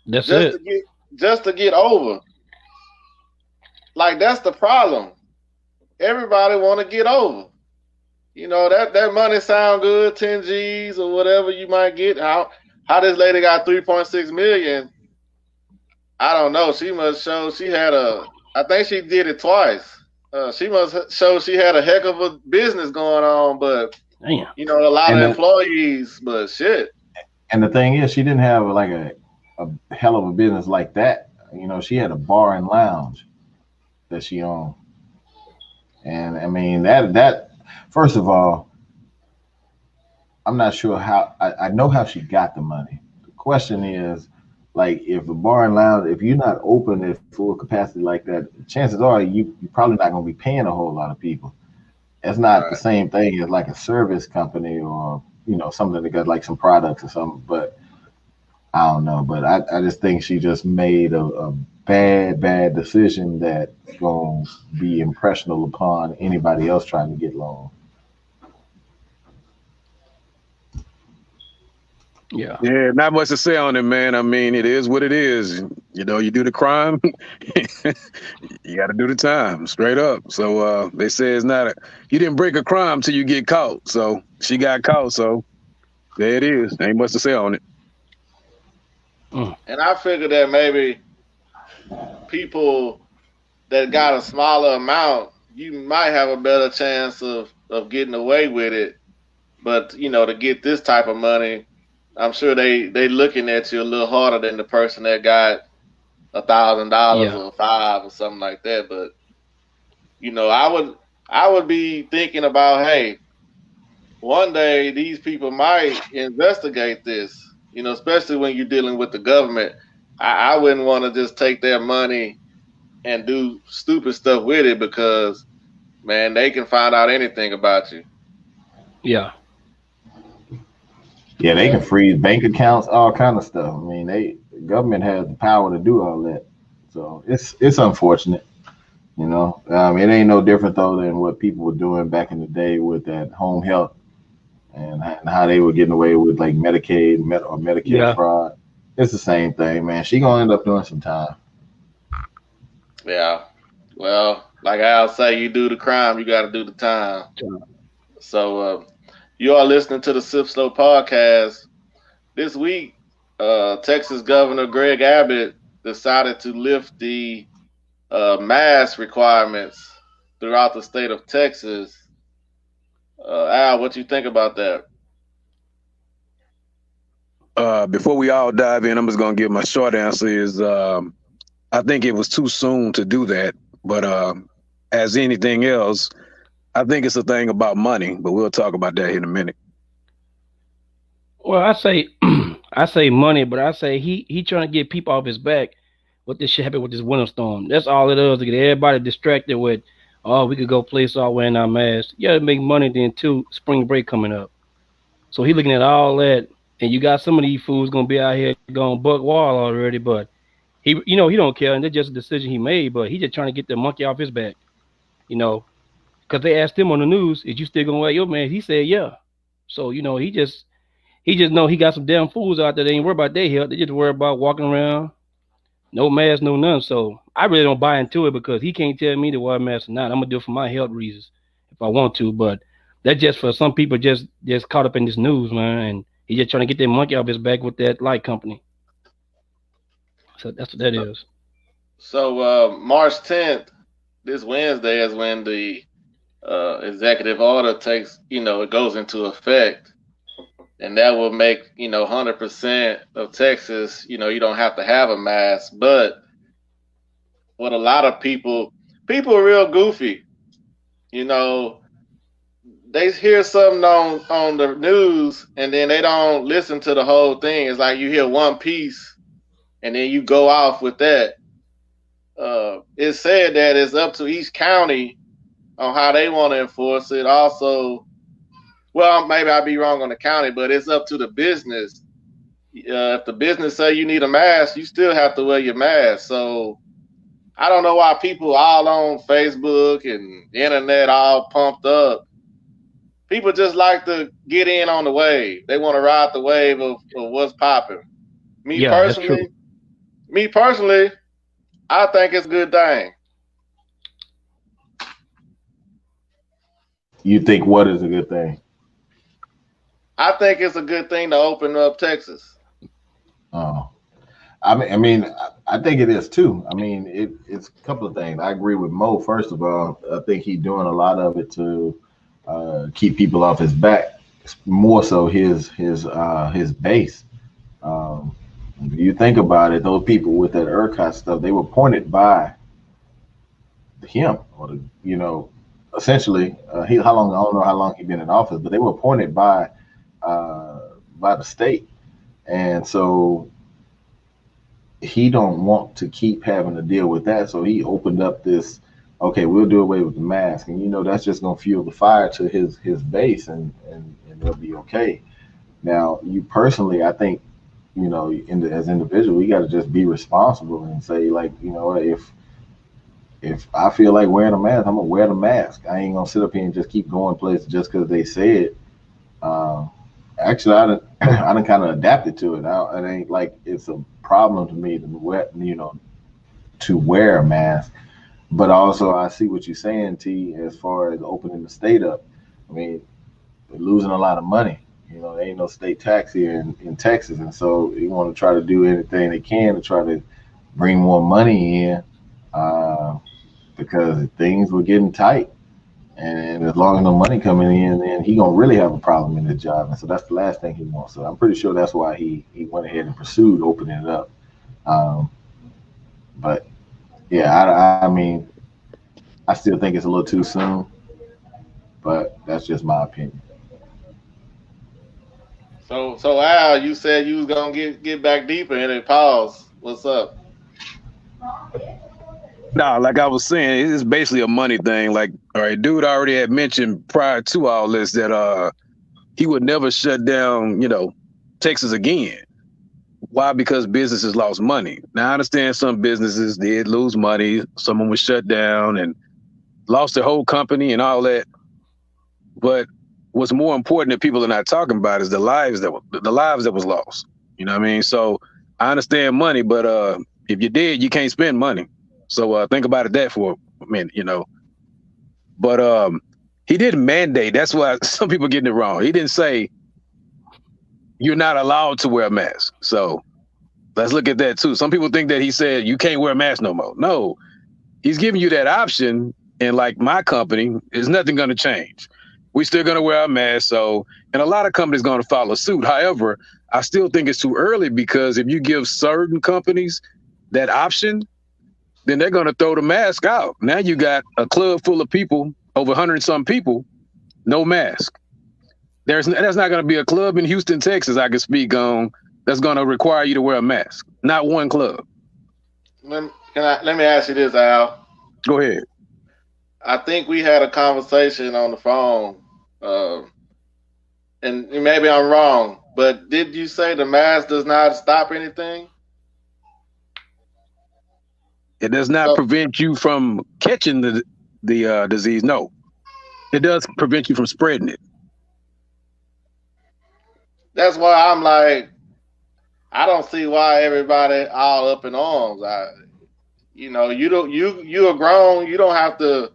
S5: just to get over. Like, that's the problem. Everybody want to get over. That money sound good, 10 G's or whatever you might get. How this lady got 3.6 million? I don't know. She must show she had I think she did it twice. She must show she had a heck of a business going on, but
S6: damn.
S5: A lot of employees, but shit.
S2: And the thing is, she didn't have like a hell of a business like that. She had a bar and lounge that she owned. And I mean, that first of all, I'm not sure how, I know how she got the money. The question is, like if the bar and lounge, if you're not open at full capacity like that, chances are you're probably not going to be paying a whole lot of people. It's not the
S5: Right.
S2: same thing as like a service company or something that got like some products or something. But I don't know. But I just think she just made a bad decision that's going to be impressionable upon anybody else trying to get loan.
S6: Yeah.
S1: Yeah, not much to say on it, man. I mean, it is what it is. You know, you do the crime, you got to do the time, straight up. So they say it's not you didn't break a crime till you get caught. So she got caught. So there it is. Ain't much to say on it.
S5: And I figured that maybe people that got a smaller amount, you might have a better chance of getting away with it. But to get this type of money, I'm sure they looking at you a little harder than the person that got $1,000 or $5 or something like that. But I would be thinking about, hey, one day these people might investigate this. Especially when you're dealing with the government. I wouldn't want to just take their money and do stupid stuff with it because, man, they can find out anything about you.
S6: Yeah.
S2: Yeah, they can freeze bank accounts, all kind of stuff. I mean, the government has the power to do all that. So it's unfortunate. It ain't no different though than what people were doing back in the day with that home health and how they were getting away with like Medicaid or Medicare fraud. It's the same thing, man. She gonna end up doing some time.
S5: Yeah. Well, like I'll say, you do the crime, you got to do the time. So you are listening to the Sip Slow podcast. This week, Texas Governor Greg Abbott decided to lift the mask requirements throughout the state of Texas. Al, what you think about that?
S1: Before we all dive in, I'm just gonna give my short answer is I think it was too soon to do that. But as anything else, I think it's a thing about money. But we'll talk about that in a minute.
S6: Well, I say I say money, but I say he trying to get people off his back. What this shit happened with this winter storm. That's all it is to get everybody distracted with. Oh, we could go place all wearing our masks. You got to make money then too. Spring break coming up, so he looking at all that, and you got some of these fools gonna be out here going buck wild already. But he don't care, and that's just a decision he made. But he just trying to get the monkey off his back, because they asked him on the news, "Is you still gonna wear your mask?" He said, "Yeah." So he just know he got some damn fools out there. They ain't worried about their health. They just worry about walking around, no mask, no none. So I really don't buy into it because he can't tell me to wear a mask or not. I'm gonna do it for my health reasons if I want to. But that's just for some people just caught up in this news, man. And he just trying to get that monkey off his back with that light company. So that's what that is.
S5: So March 10th, this Wednesday, is when the executive order it goes into effect. And that will make, 100% of Texas, you don't have to have a mask. But what a lot of people are real goofy. They hear something on the news and then they don't listen to the whole thing. It's like you hear one piece and then you go off with that. It's said that it's up to each county on how they want to enforce it. Also, well, maybe I'd be wrong on the county, but it's up to the business. If the business say you need a mask, you still have to wear your mask. So I don't know why people all on Facebook and the internet all pumped up. People just like to get in on the wave. They want to ride the wave of what's popping. Me personally, I think it's a good thing.
S2: You think what is a good thing?
S5: I think it's a good thing to open up Texas.
S2: Oh, I think it is too. I mean, it's a couple of things. I agree with Mo. First of all, I think he's doing a lot of it to keep people off his back, more so his base. If you think about it, those people with that ERCOT stuff, they were appointed by him, or essentially, I don't know how long he's been in office, but they were appointed by the state. And so he don't want to keep having to deal with that. So he opened up this, okay, we'll do away with the mask. And, that's just going to fuel the fire to his base and they'll be okay. Now, you personally, I think, as individuals, we got to just be responsible and say, like, if I feel like wearing a mask, I'm going to wear the mask. I ain't going to sit up here and just keep going places just because they said. Actually, I done kind of adapted to it. It ain't like it's a problem to me to wear a mask. But also, I see what you're saying, T, as far as opening the state up. I mean, they're losing a lot of money. There ain't no state tax here in Texas. And so you want to try to do anything they can to try to bring more money in because things were getting tight. And as long as no money coming in, then he gonna really have a problem in his job. And so that's the last thing he wants. So I'm pretty sure that's why he went ahead and pursued opening it up. But yeah, I mean, I still think it's a little too soon. But that's just my opinion.
S5: So Al, you said you was gonna get back deeper in it. Pause. What's up?
S1: No, like I was saying, it's basically a money thing. Like, all right, dude already had mentioned prior to all this that he would never shut down, Texas again. Why? Because businesses lost money. Now I understand some businesses did lose money. Someone was shut down and lost their whole company and all that. But what's more important that people are not talking about is the lives that was lost. You know what I mean? So I understand money, but if you're dead, you can't spend money. So think about it that for a minute, But he didn't mandate. That's why some people getting it wrong. He didn't say you're not allowed to wear a mask. So let's look at that too. Some people think that he said you can't wear a mask no more. No, he's giving you that option. And like my company, there's nothing going to change. We're still going to wear our mask. So, and a lot of companies going to follow suit. However, I still think it's too early because if you give certain companies that option, then they're going to throw the mask out. Now you got a club full of people, over 100 and some people, no mask. There's not going to be a club in Houston, Texas I can speak on that's going to require you to wear a mask. Not one club.
S5: Let me ask you this, Al.
S1: Go ahead.
S5: I think we had a conversation on the phone, and maybe I'm wrong, but did you say the mask does not stop anything?
S1: It does not prevent you from catching the disease. No, it does prevent you from spreading it.
S5: That's why I'm like, I don't see why everybody all up in arms. You are grown. You don't have to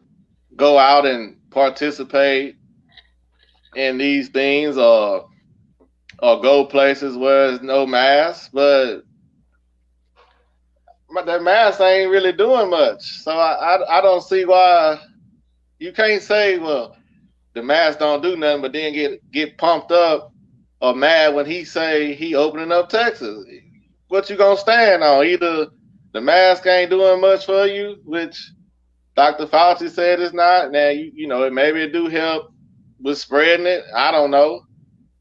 S5: go out and participate in these things or go places where there's no mask, but that mask ain't really doing much. So I don't see why you can't say, well, the mask don't do nothing, but then get pumped up or mad when he say he opening up Texas. What you gonna stand on? Either the mask ain't doing much for you, which Dr. Fauci said it's not. Now maybe it do help with spreading it. I don't know.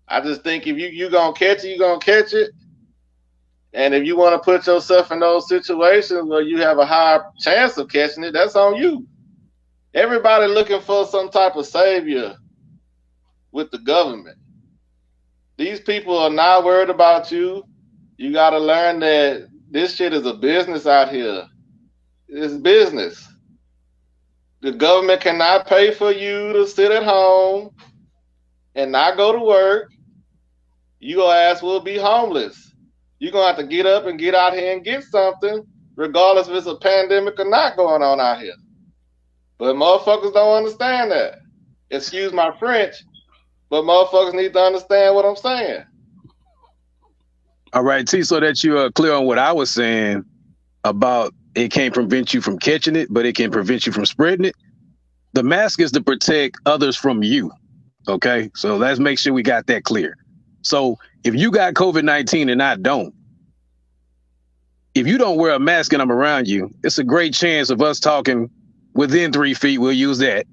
S5: I just think if you gonna catch it, you gonna catch it. And if you want to put yourself in those situations where you have a higher chance of catching it, that's on you. Everybody looking for some type of savior with the government. These people are not worried about you. You got to learn that this shit is a business out here. It's business. The government cannot pay for you to sit at home and not go to work. Your ass will be homeless. You're going to have to get up and get out here and get something, regardless if it's a pandemic or not going on out here. But motherfuckers don't understand that. Excuse my French, but motherfuckers need to understand what I'm saying.
S1: All right, T, so that you are clear on what I was saying about it can't prevent you from catching it, but it can prevent you from spreading it. The mask is to protect others from you, okay? So let's make sure we got that clear. So if you got COVID-19 and I don't, if you don't wear a mask and I'm around you, it's a great chance of us talking within 3 feet, we'll use that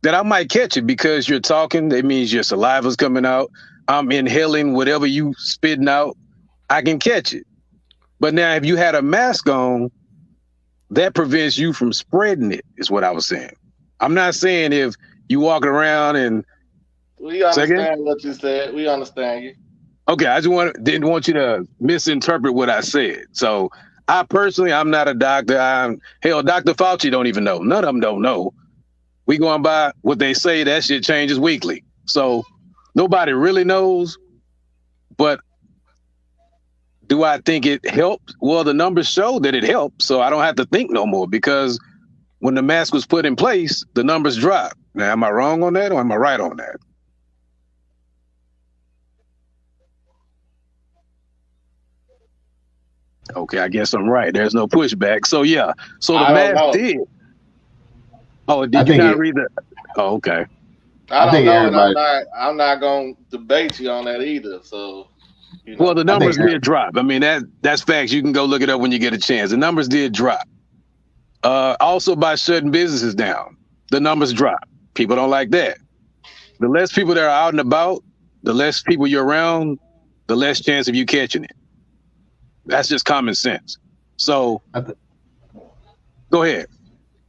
S1: I might catch it because you're talking. It means your saliva's coming out. I'm inhaling whatever you spitting out. I can catch it. But now, if you had a mask on, that prevents you from spreading it, is what I was saying. I'm not saying if you walk around and...
S5: We understand what you said. We understand you.
S1: Okay, I just didn't want you to misinterpret what I said. So I personally, I'm not a doctor. Hell, Dr. Fauci don't even know. None of them don't know. We going by what they say. That shit changes weekly. So nobody really knows. But do I think it helps? Well, the numbers show that it helps. So I don't have to think no more, because when the mask was put in place, the numbers dropped. Now, am I wrong on that or am I right on that? Okay, I guess I'm right. There's no pushback. So yeah. So the mask did. Oh, did you not read that? Oh, okay.
S5: I don't know, and I'm not gonna debate you on that either. So,
S1: well, the numbers did drop. I mean, that's facts. You can go look it up when you get a chance. The numbers did drop. Also, by shutting businesses down, the numbers drop. People don't like that. The less people that are out and about, the less people you're around, the less chance of you catching it. That's just common sense. So, go ahead.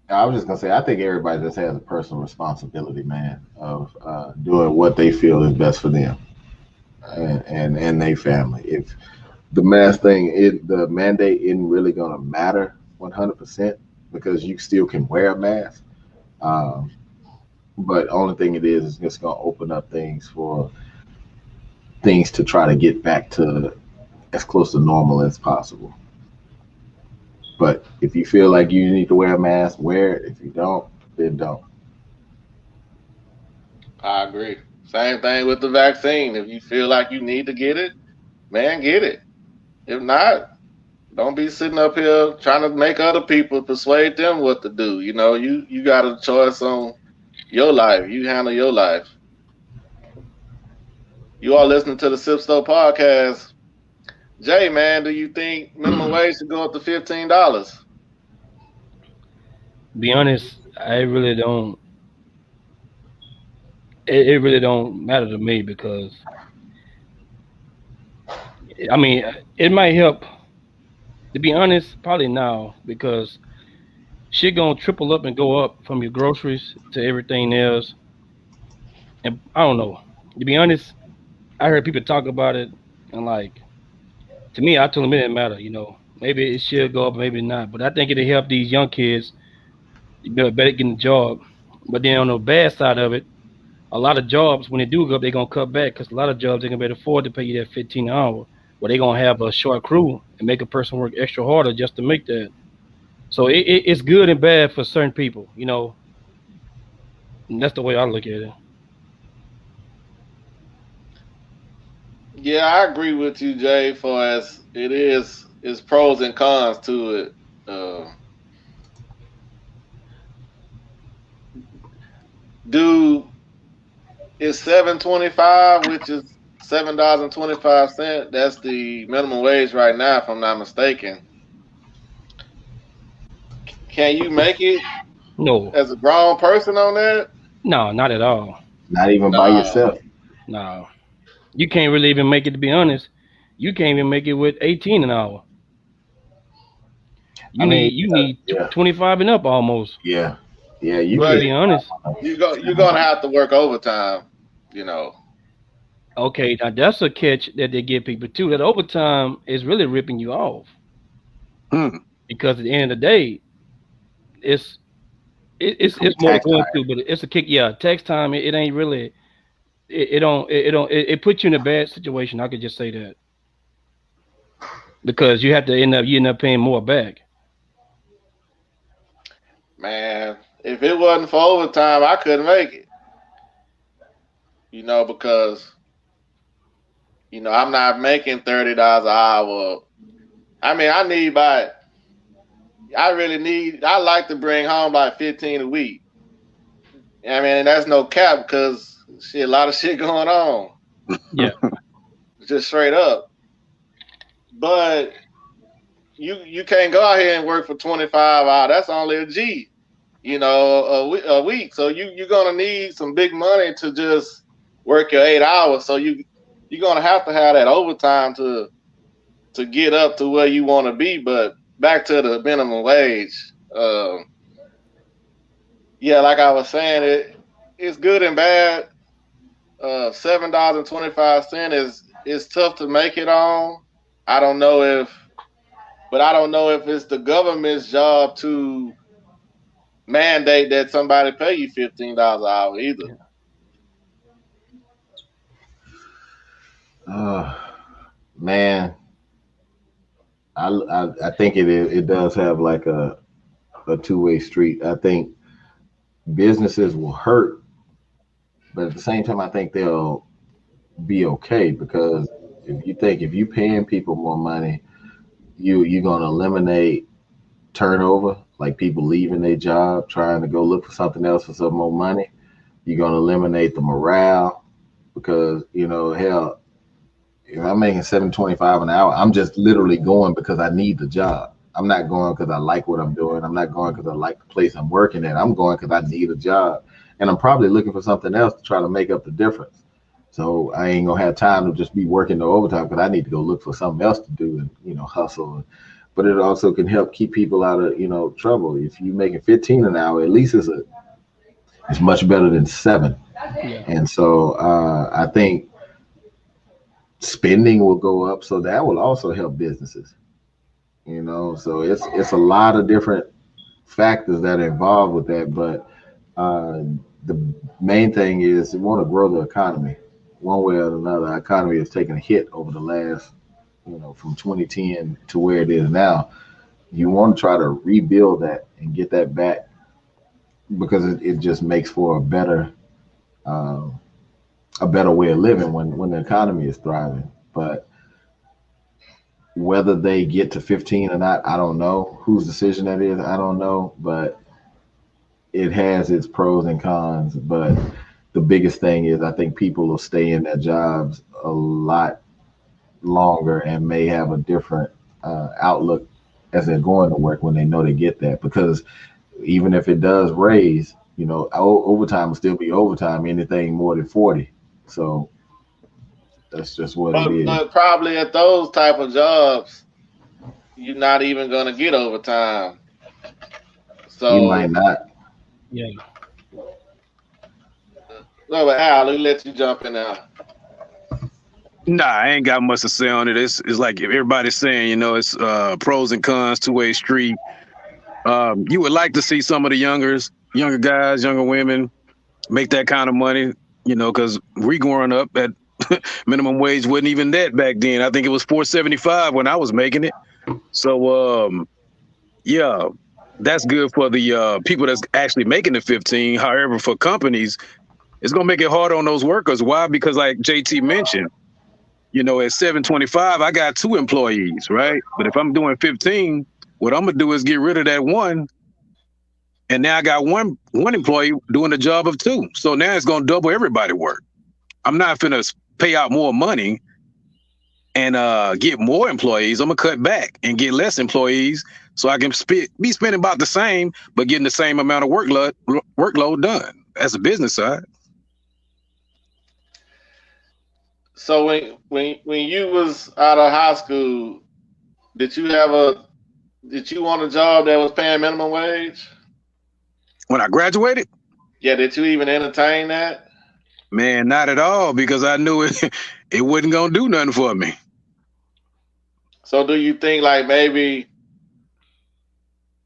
S2: I was just gonna say, I think everybody just has a personal responsibility, man, of doing what they feel is best for them and their family. If the mask thing, the mandate isn't really gonna matter 100%, because you still can wear a mask. But only thing it is just gonna open up things for things to try to get back to as close to normal as possible. But if you feel like you need to wear a mask, wear it. If you don't, then don't.
S5: I agree. Same thing with the vaccine. If you feel like you need to get it, man, get it. If not, don't be sitting up here trying to make other people persuade them what to do. You got a choice on your life. You handle your life. You are listening to the Sip Store podcast. Jay, man, do you think minimum wage should go up to $15?
S6: Be honest, I really don't. It really don't matter to me, because I mean, it might help. To be honest, probably now, because shit gonna triple up and go up, from your groceries to everything else. And I don't know. To be honest, I heard people talk about it, and like, to me, I told them it didn't matter. Maybe it should go up, maybe not. But I think it'll help these young kids. You better get a job. But then on the bad side of it, a lot of jobs, when they do go up, they're gonna cut back, because a lot of jobs they can better afford to pay you that $15 an hour. Where they're gonna have a short crew and make a person work extra harder just to make that. So it's good and bad for certain people, And that's the way I look at it.
S5: Yeah, I agree with you, Jay. For as it is pros and cons to it. It's $7.25, which is $7.25. That's the minimum wage right now, if I'm not mistaken. Can you make it?
S6: No.
S5: As a grown person on that?
S6: No, not at all.
S2: Not even by yourself.
S6: No. You can't really even make it, to be honest. You can't even make it with 18 an hour. You need 25 and up almost.
S2: Yeah. Yeah,
S6: you can be honest.
S5: You're gonna have to work overtime,
S6: Okay, now that's a catch that they give people too. That overtime is really ripping you off. Because at the end of the day, it's more going through, but it's a kick. Yeah, tax time. It ain't really. It puts you in a bad situation. I could just say that, because you end up paying more back.
S5: Man, if it wasn't for overtime, I couldn't make it. Because I'm not making $30 an hour. I mean, I like to bring home like 15 a week. I mean, and that's no cap, because a lot of shit going on.
S6: Yeah.
S5: Just straight up. But you can't go out here and work for 25 hours. That's only a G, a week. So you're gonna need some big money to just work your 8 hours. So you're gonna have to have that overtime to to get up to where you want to be. But back to the minimum wage. Yeah, like I was saying, it's good and bad. $7.25 is tough to make it on. I don't know if it's the government's job to mandate that somebody pay you $15 an hour either.
S2: Man, I think it does have like a two-way street. I think businesses will hurt, but at the same time, I think they'll be okay, because if you paying people more money, you're gonna eliminate turnover, like people leaving their job, trying to go look for something else for some more money. You're gonna eliminate the morale, because hell, if I'm making $7.25 an hour, I'm just literally going because I need the job. I'm not going because I like what I'm doing. I'm not going because I like the place I'm working at. I'm going because I need a job, and I'm probably looking for something else to try to make up the difference. So I ain't gonna have time to just be working the overtime, because I need to go look for something else to do and hustle. But it also can help keep people out of trouble. If you're making 15 an hour, at least it's much better than 7.
S6: Yeah.
S2: And so I think spending will go up, so that will also help businesses. So it's a lot of different factors that are involved with that. But the main thing is you want to grow the economy one way or another. Our economy has taken a hit over the last, from 2010 to where it is now. You want to try to rebuild that and get that back, because it just makes for a better way of living when the economy is thriving. But whether they get to 15 or not, I don't know. Whose decision that is, I don't know. But it has its pros and cons. But the biggest thing is I think people will stay in their jobs a lot longer and may have a different outlook as they're going to work when they know they get that. Because even if it does raise, overtime will still be overtime, anything more than 40. So that's just what it is.
S5: But probably at those type of jobs, you're not even going to get overtime. So
S2: you might not.
S6: Yeah.
S5: No, but Al, let me let you jump in now.
S1: Nah, I ain't got much to say on it. It's like everybody's saying, it's pros and cons, two-way street. You would like to see some of the younger guys, younger women make that kind of money, because we growing up at minimum wage wasn't even that back then. I think it was $4.75 when I was making it. So, yeah, that's good for the people that's actually making the 15. However, for companies, it's going to make it harder on those workers. Why? Because like JT mentioned, at $7.25, I got 2 employees, right? But if I'm doing 15, what I'm going to do is get rid of that one. And now I got one employee doing the job of 2. So now it's going to double everybody work. I'm not going to pay out more money and get more employees. I'm going to cut back and get less employees so I can be spending about the same, but getting the same amount of workload done. That's a business side.
S5: So when you was out of high school, did you want a job that was paying minimum wage?
S1: When I graduated?
S5: Yeah, did you even entertain that?
S1: Man, not at all, because I knew it wasn't gonna do nothing for me.
S5: So do you think like maybe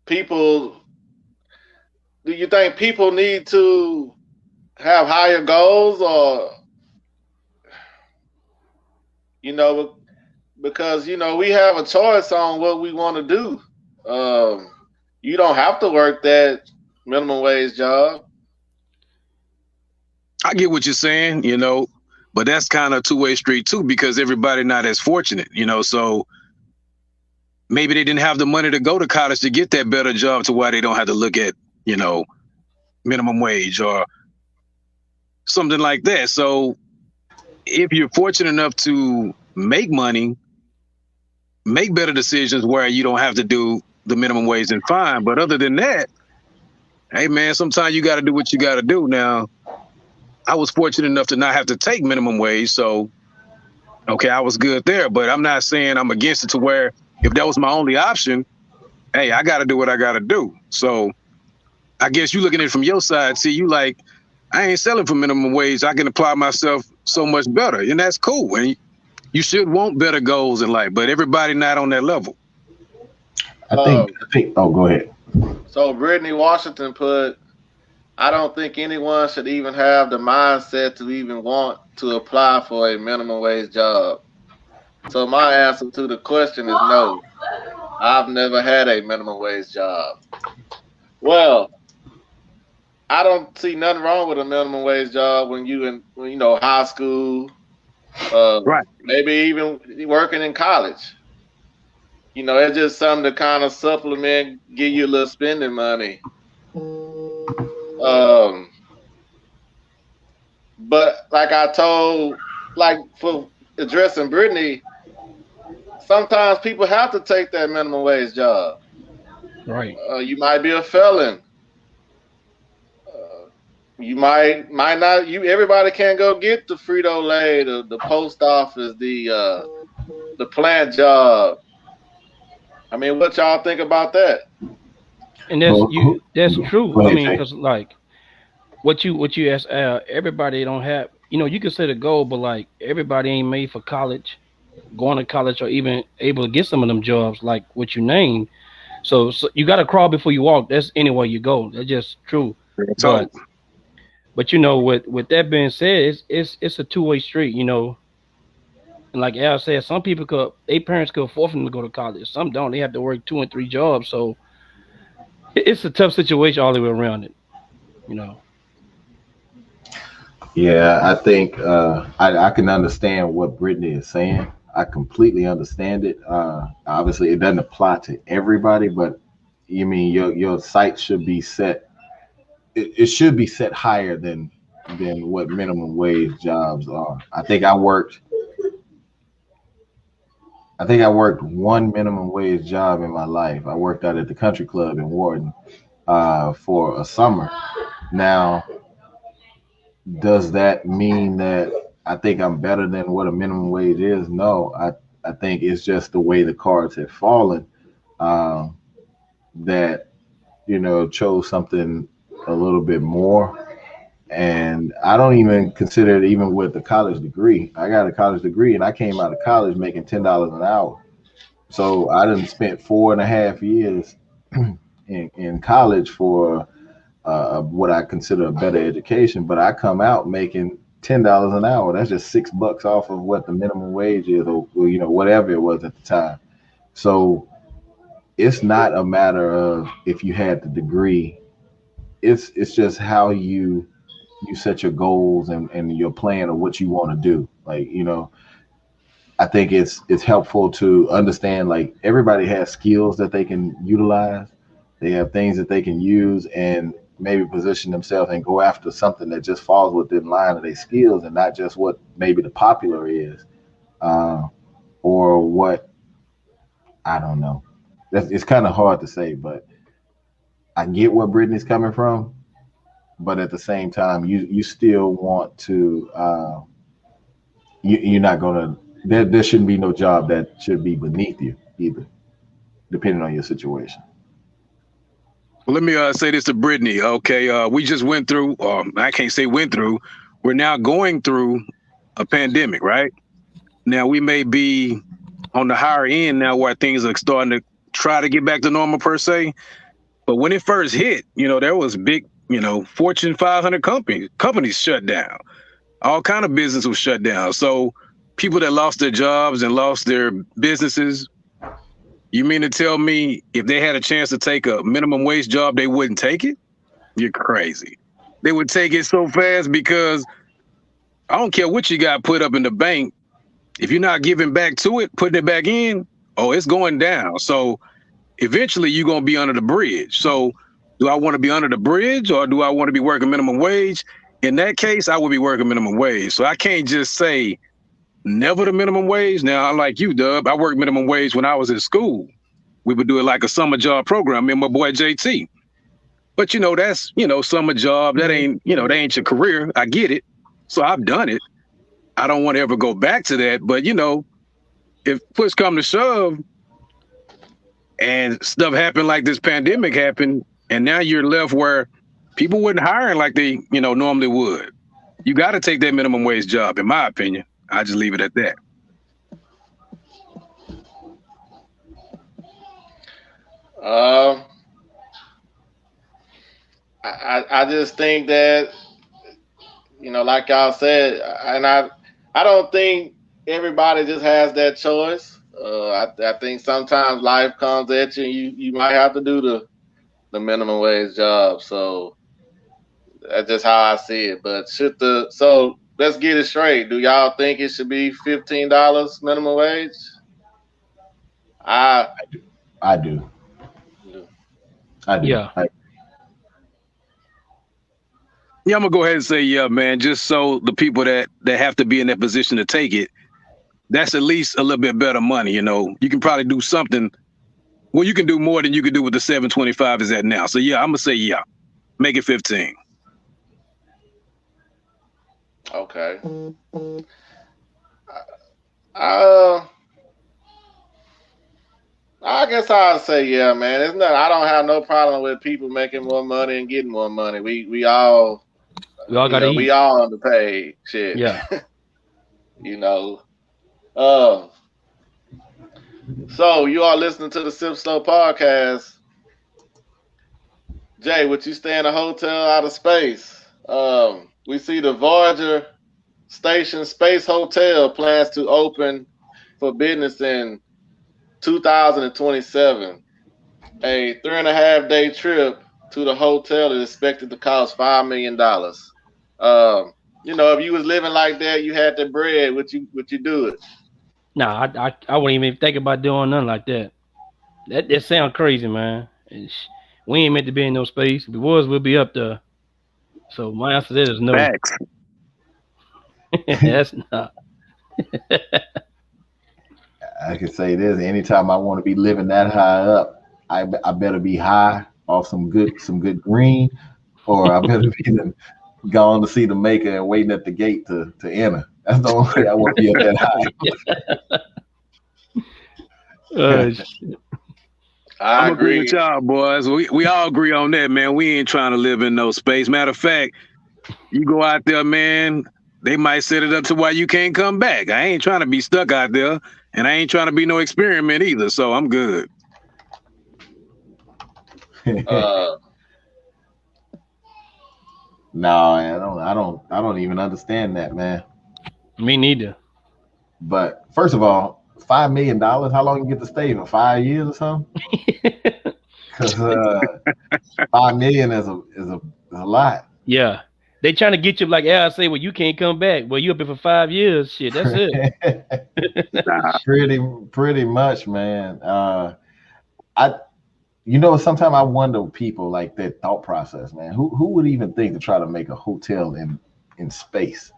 S5: people need to have higher goals, or because we have a choice on what we want to do. You don't have to work that minimum wage job.
S1: I get what you're saying, but that's kind of a two-way street too, because everybody not as fortunate, so maybe they didn't have the money to go to college to get that better job, to why they don't have to look at, minimum wage or something like that. So if you're fortunate enough to make money, make better decisions where you don't have to do the minimum wage, and fine. But other than that, hey man, sometimes you got to do what you got to do. Now, I was fortunate enough to not have to take minimum wage, so Okay, I was good there, but I'm not saying I'm against it to where if that was my only option, hey, I got to do what I got to do. So I guess you looking at it from your side, see, you like, I ain't selling for minimum wage. I can apply myself so much better, and that's cool. And you should want better goals in life, but everybody not on that level.
S2: I think. Oh, go ahead.
S5: So Brittany Washington put, I don't think anyone should even have the mindset to even want to apply for a minimum wage job. So my answer to the question is no. I've never had a minimum wage job. Well, I don't see nothing wrong with a minimum wage job when you high school,
S1: Right.
S5: maybe even working in college. It's just something to kind of supplement, give you a little spending money. But for addressing Brittany, sometimes people have to take that minimum wage job.
S6: Right.
S5: You might be a felon. You might not. Everybody can't go get the Frito-Lay, the post office, the plant job. I mean, what y'all think about that?
S6: And that's true.
S2: Go ahead,
S6: I mean,
S2: Jay.
S6: because like what you asked, everybody don't have. You can set a goal, but like everybody ain't made for college, going to college, or even able to get some of them jobs like what you named. So you got to crawl before you walk. That's anywhere you go. That's just true. But with that being said, it's a two-way street. And like Al said, some people their parents could afford them to go to college. Some don't. They have to work 2 and 3 jobs. So it's a tough situation all the way around it.
S2: Yeah, I think I can understand what Brittany is saying. I completely understand it. Obviously, it doesn't apply to everybody, but you mean your sights should be set. It should be set higher than what minimum wage jobs are. I think I worked one minimum wage job in my life. I worked out at the country club in Warden for a summer. Now, does that mean that I think I'm better than what a minimum wage is? No, I think it's just the way the cards have fallen that, chose something a little bit more. And I don't even consider it even with a college degree. I got a college degree and I came out of college making $10 an hour. So I done spent 4.5 years in college for what I consider a better education, but I come out making $10 an hour. That's just $6 off of what the minimum wage is, or whatever it was at the time. So it's not a matter of if you had the degree. It's just how you set your goals and your plan of what you want to do. Like, I think it's helpful to understand, like, everybody has skills that they can utilize. They have things that they can use and maybe position themselves and go after something that just falls within line of their skills and not just what maybe the popular is or what, I don't know. It's kind of hard to say, but I get where Brittany's coming from. But at the same time, you still want to, you're not going to, there shouldn't be no job that should be beneath you either, depending on your situation.
S1: Well, let me say this to Brittany. Okay, we just went through, I can't say went through, we're now going through a pandemic, right? Now we may be on the higher end now where things are starting to try to get back to normal per se. But when it first hit, there was big, Fortune 500 companies shut down. All kind of business was shut down. So people that lost their jobs and lost their businesses, you mean to tell me if they had a chance to take a minimum wage job, they wouldn't take it? You're crazy. They would take it so fast because I don't care what you got put up in the bank. If you're not giving back to it, putting it back in, it's going down. So eventually you're going to be under the bridge. So do I want to be under the bridge or do I want to be working minimum wage? In that case, I would be working minimum wage. So I can't just say never the minimum wage. Now, like you, Dub, I worked minimum wage when I was in school. We would do it like a summer job program, me and my boy JT. But, that's, summer job. That ain't, that ain't your career. I get it. So I've done it. I don't want to ever go back to that. But if push come to shove and stuff happened like this pandemic happened, and now you're left where people wouldn't hire like they normally would. You got to take that minimum wage job, in my opinion. I just leave it at that.
S5: I just think that, like y'all said, and I don't think everybody just has that choice. I think sometimes life comes at you and you might have to do the minimum wage job. So that's just how I see it. But so let's get it straight. Do y'all think it should be $15 minimum wage?
S2: I do.
S6: Yeah.
S1: Yeah, I'm gonna go ahead and say yeah, man. Just so the people that have to be in that position to take it, that's at least a little bit better money. You can probably do something. Well, you can do more than you can do with the $7.25 is at now. So yeah, I'm gonna say yeah, make it 15.
S5: Okay. I guess I'll say yeah, man. It's nothing. I don't have no problem with people making more money and getting more money. We all
S6: gotta eat.
S5: We all underpaid. Shit.
S6: Yeah.
S5: So you are listening to the Sip Slow podcast. Jay, would you stay in a hotel out of space? We see the Voyager Station Space Hotel plans to open for business in 2027. A 3.5-day trip to the hotel is expected to cost $5 million. If you was living like that, you had the bread, would you do it?
S6: Nah, I wouldn't even think about doing nothing like that. That sounds crazy, man. We ain't meant to be in no space. If it was, we'll be up there. So my answer to that is no.
S1: Facts.
S6: That's not.
S2: I can say this: anytime I want to be living that high up, I better be high off some good green, or I better be gone to see the maker and waiting at the gate to enter. That's the only way I want to be up that high.
S1: Shit. I agree with y'all, boys. We all agree on that, man. We ain't trying to live in no space. Matter of fact, you go out there, man, they might set it up to why you can't come back. I ain't trying to be stuck out there, and I ain't trying to be no experiment either. So I'm good.
S2: No, I don't even understand that, man.
S6: Me neither.
S2: But first of all, $5 million. How long you get to stay for 5 years or something? Because $5 million is a lot.
S6: Yeah, they trying to get you like I say. Well, you can't come back. Well, you up here for 5 years. Shit, that's it.
S2: Pretty much, man. Sometimes I wonder people like that thought process, man. Who would even think to try to make a hotel in space?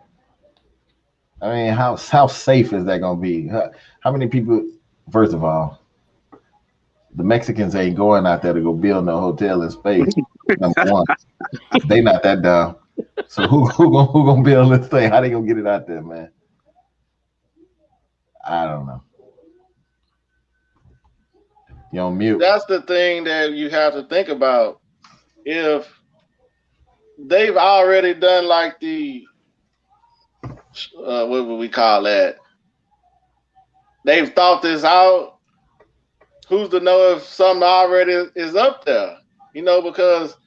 S2: I mean, how safe is that gonna be? How many people? First of all, the Mexicans ain't going out there to go build no hotel in space. Number one, they not that dumb. So who gonna build this thing? How they gonna get it out there, man? I don't know. You're on mute.
S5: That's the thing that you have to think about. If they've already done like the what would we call that? They've thought this out. Who's to know if something already is up there? Because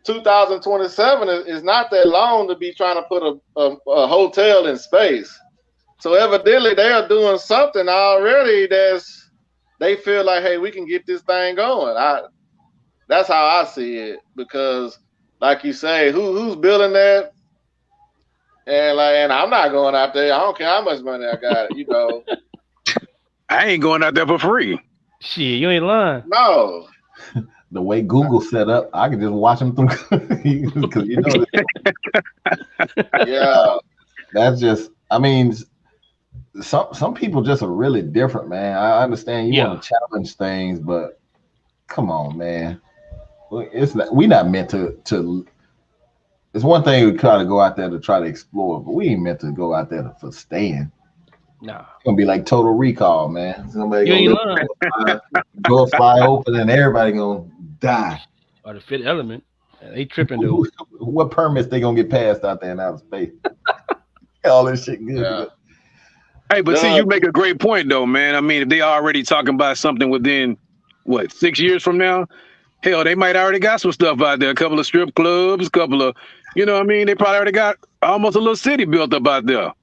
S5: 2027 is not that long to be trying to put a hotel in space. So evidently they are doing something already they feel like, hey, we can get this thing going. That's how I see it, because like you say, who's building that? And I'm not going out there. I don't care how much money I got,
S1: I ain't going out there for free.
S6: Shit, you ain't lying.
S5: No.
S2: The way Google set up, I can just watch them through. Because
S5: Yeah.
S2: That's just, I mean, some people just are really different, man. I understand you want to challenge things, but come on, man. We're not meant to it's one thing we try to go out there to try to explore, but we ain't meant to go out there for staying.
S6: Nah.
S2: It's gonna be like Total Recall, man. Somebody
S6: You
S2: gonna
S6: ain't
S2: door fly open and everybody gonna die.
S6: Or the Fifth Element. They tripping though.
S2: What permits they gonna get passed out there in outer space? All this shit good.
S5: Yeah.
S1: Hey, but see, you make a great point though, man. I mean, if they already talking about something within 6 years from now, hell, they might already got some stuff out there. A couple of strip clubs, a couple of, you know what I mean? They probably already got almost a little city built up out there.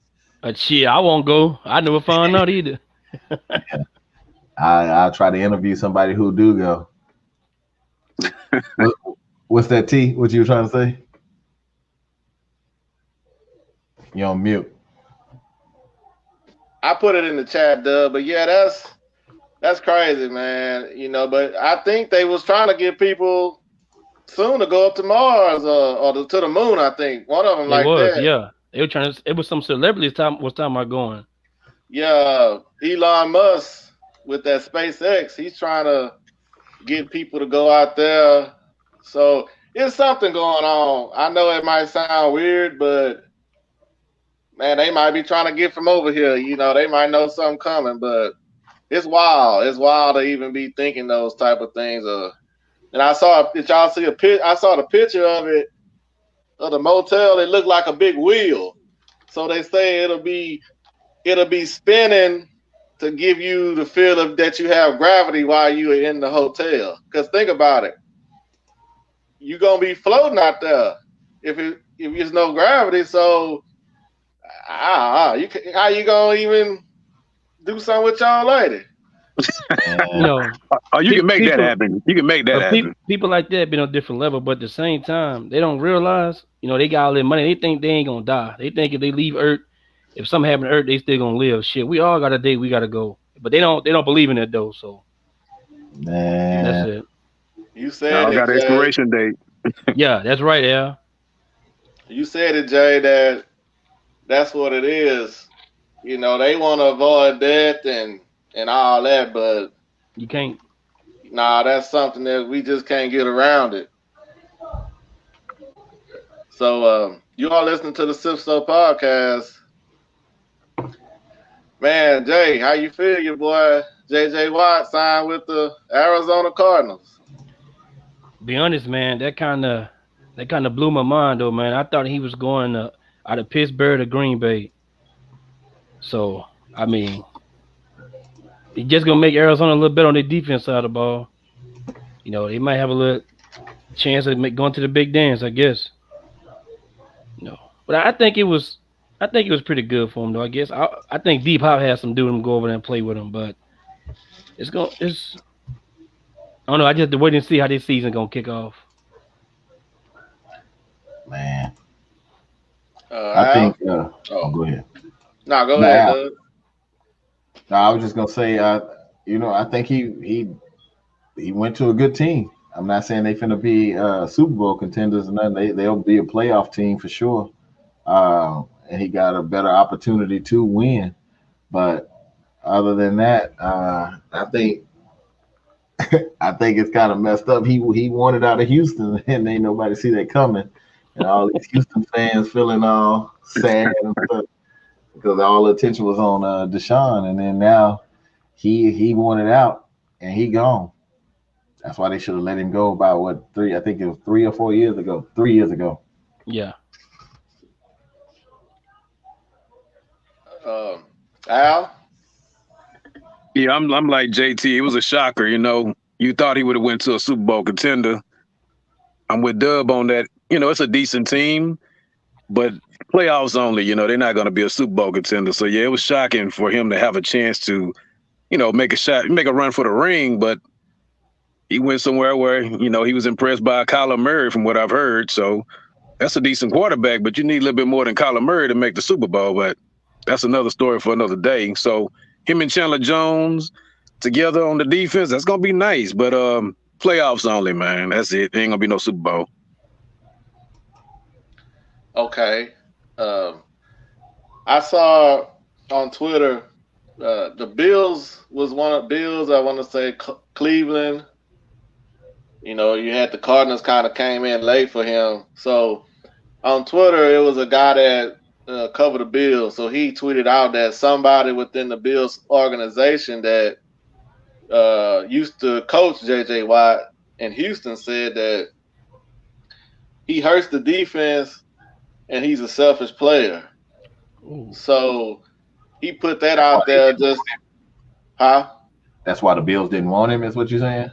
S6: Shit, I won't go. I never found out either.
S2: I'll try to interview somebody who do go. What's that, T? What you were trying to say? You on mute.
S5: I put it in the chat, Dub, but yeah, that's crazy, man. You know, but I think they was trying to get people soon to go up to Mars or to the moon. I think one of them that.
S6: Yeah. They were trying to. It was some celebrities was talking about going.
S5: Yeah, Elon Musk with that SpaceX, he's trying to get people to go out there. So it's something going on. I know it might sound weird, but man, they might be trying to get from over here. You know, they might know something coming, but it's wild. It's wild to even be thinking those type of things. And I saw, did y'all see I saw the picture of it, of the motel. It looked like a big wheel. So they say it'll be spinning to give you the feel of that you have gravity while you are in the hotel. Because think about it. You're going to be floating out there if there's no gravity. So how you going to even do something with y'all lady?
S6: You know,
S1: you can make that happen. You can make that happen.
S6: People like that been on a different level, but at the same time, they don't realize, you know, they got all their money. They think they ain't gonna die. They think if they leave Earth, if something happen to Earth, they still gonna live. Shit, we all got a day we gotta go, but they don't believe in it though. So,
S2: man,
S6: that's it.
S5: You said
S1: I got an expiration date.
S6: Yeah, that's right, yeah.
S5: You said it, Jay. That's what it is. You know, they want to avoid death and all that, but
S6: you can't.
S5: Nah, that's something that we just can't get around it. So, you all listening to the Sip So podcast. Man, Jay, how you feel? Your boy J.J. Watt signed with the Arizona Cardinals.
S6: Be honest, man, that kind of blew my mind, though, man. I thought he was going out of Pittsburgh to Green Bay. So, I mean, he's just going to make Arizona a little better on their defense side of the ball. You know, they might have a little chance of going to the big dance, I guess. You know, but I think it was pretty good for him, though. I guess I think Deep Hop has some do him go over there and play with him, but I don't know. I just have to wait and see how this season gonna kick off.
S2: Man,
S5: I
S2: think. Go ahead.
S5: No, go ahead, Doug.
S2: No, I was just gonna say, I think he went to a good team. I'm not saying they finna be Super Bowl contenders or nothing. They'll be a playoff team for sure. And he got a better opportunity to win. But other than that, I think it's kind of messed up. He wanted out of Houston, and ain't nobody see that coming. And all these Houston fans feeling all sad and stuff because all the attention was on Deshaun, and then now he wanted out and he gone. That's why they should have let him go about 3? I think it was 3 or 4 years ago. 3 years ago.
S6: Yeah.
S5: Al?
S1: Yeah, I'm like JT. It was a shocker, you know. You thought he would have went to a Super Bowl contender. I'm with Dub on that. You know, it's a decent team, but playoffs only. You know, they're not going to be a Super Bowl contender. So yeah, it was shocking for him to have a chance to, you know, make a run for the ring. But he went somewhere where, you know, he was impressed by Kyler Murray, from what I've heard. So that's a decent quarterback, but you need a little bit more than Kyler Murray to make the Super Bowl. But that's another story for another day. So him and Chandler Jones together on the defense, that's going to be nice. But playoffs only, man. That's it. There ain't going to be no Super Bowl.
S5: Okay. I saw on Twitter the Bills was one of Bills, I want to say Cleveland. You know, you had the Cardinals kind of came in late for him. So on Twitter, it was a guy that covered the Bills. So he tweeted out that somebody within the Bills organization that used to coach J.J. Watt in Houston said that he hurts the defense and he's a selfish player.
S6: Ooh.
S5: So he put that out there just, huh?
S2: That's why the Bills didn't want him, is what you're saying?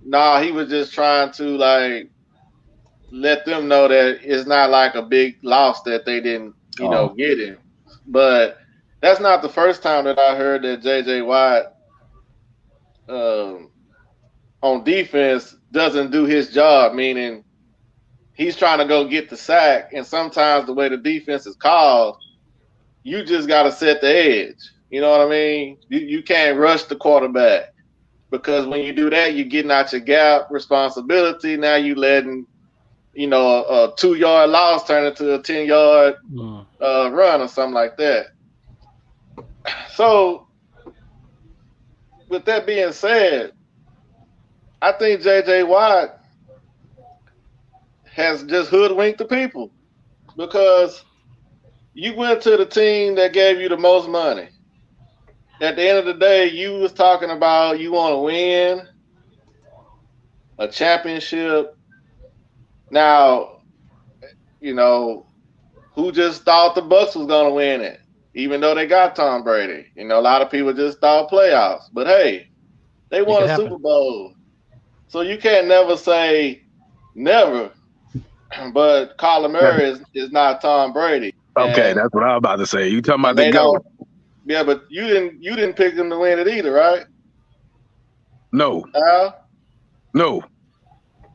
S5: Nah, he was just trying to like let them know that it's not like a big loss that they didn't, get him. But that's not the first time that I heard that J.J. Watt on defense doesn't do his job, meaning he's trying to go get the sack, and sometimes the way the defense is called, you just got to set the edge. You know what I mean? You can't rush the quarterback because when you do that, you're getting out your gap responsibility. Now you letting, a 2-yard loss turn into a 10-yard run or something like that. So with that being said, I think J.J. Watt has just hoodwinked the people because you went to the team that gave you the most money. At the end of the day, you was talking about you want to win a championship. Now, who just thought the Bucs was going to win it, even though they got Tom Brady? A lot of people just thought playoffs. But, hey, they won a Super Bowl. So you can't never say never. But Kyler Murray is not Tom Brady.
S1: Okay, that's what I was about to say. You talking about the GOAT.
S5: Yeah, but you didn't pick them to win it either, right?
S1: No. No.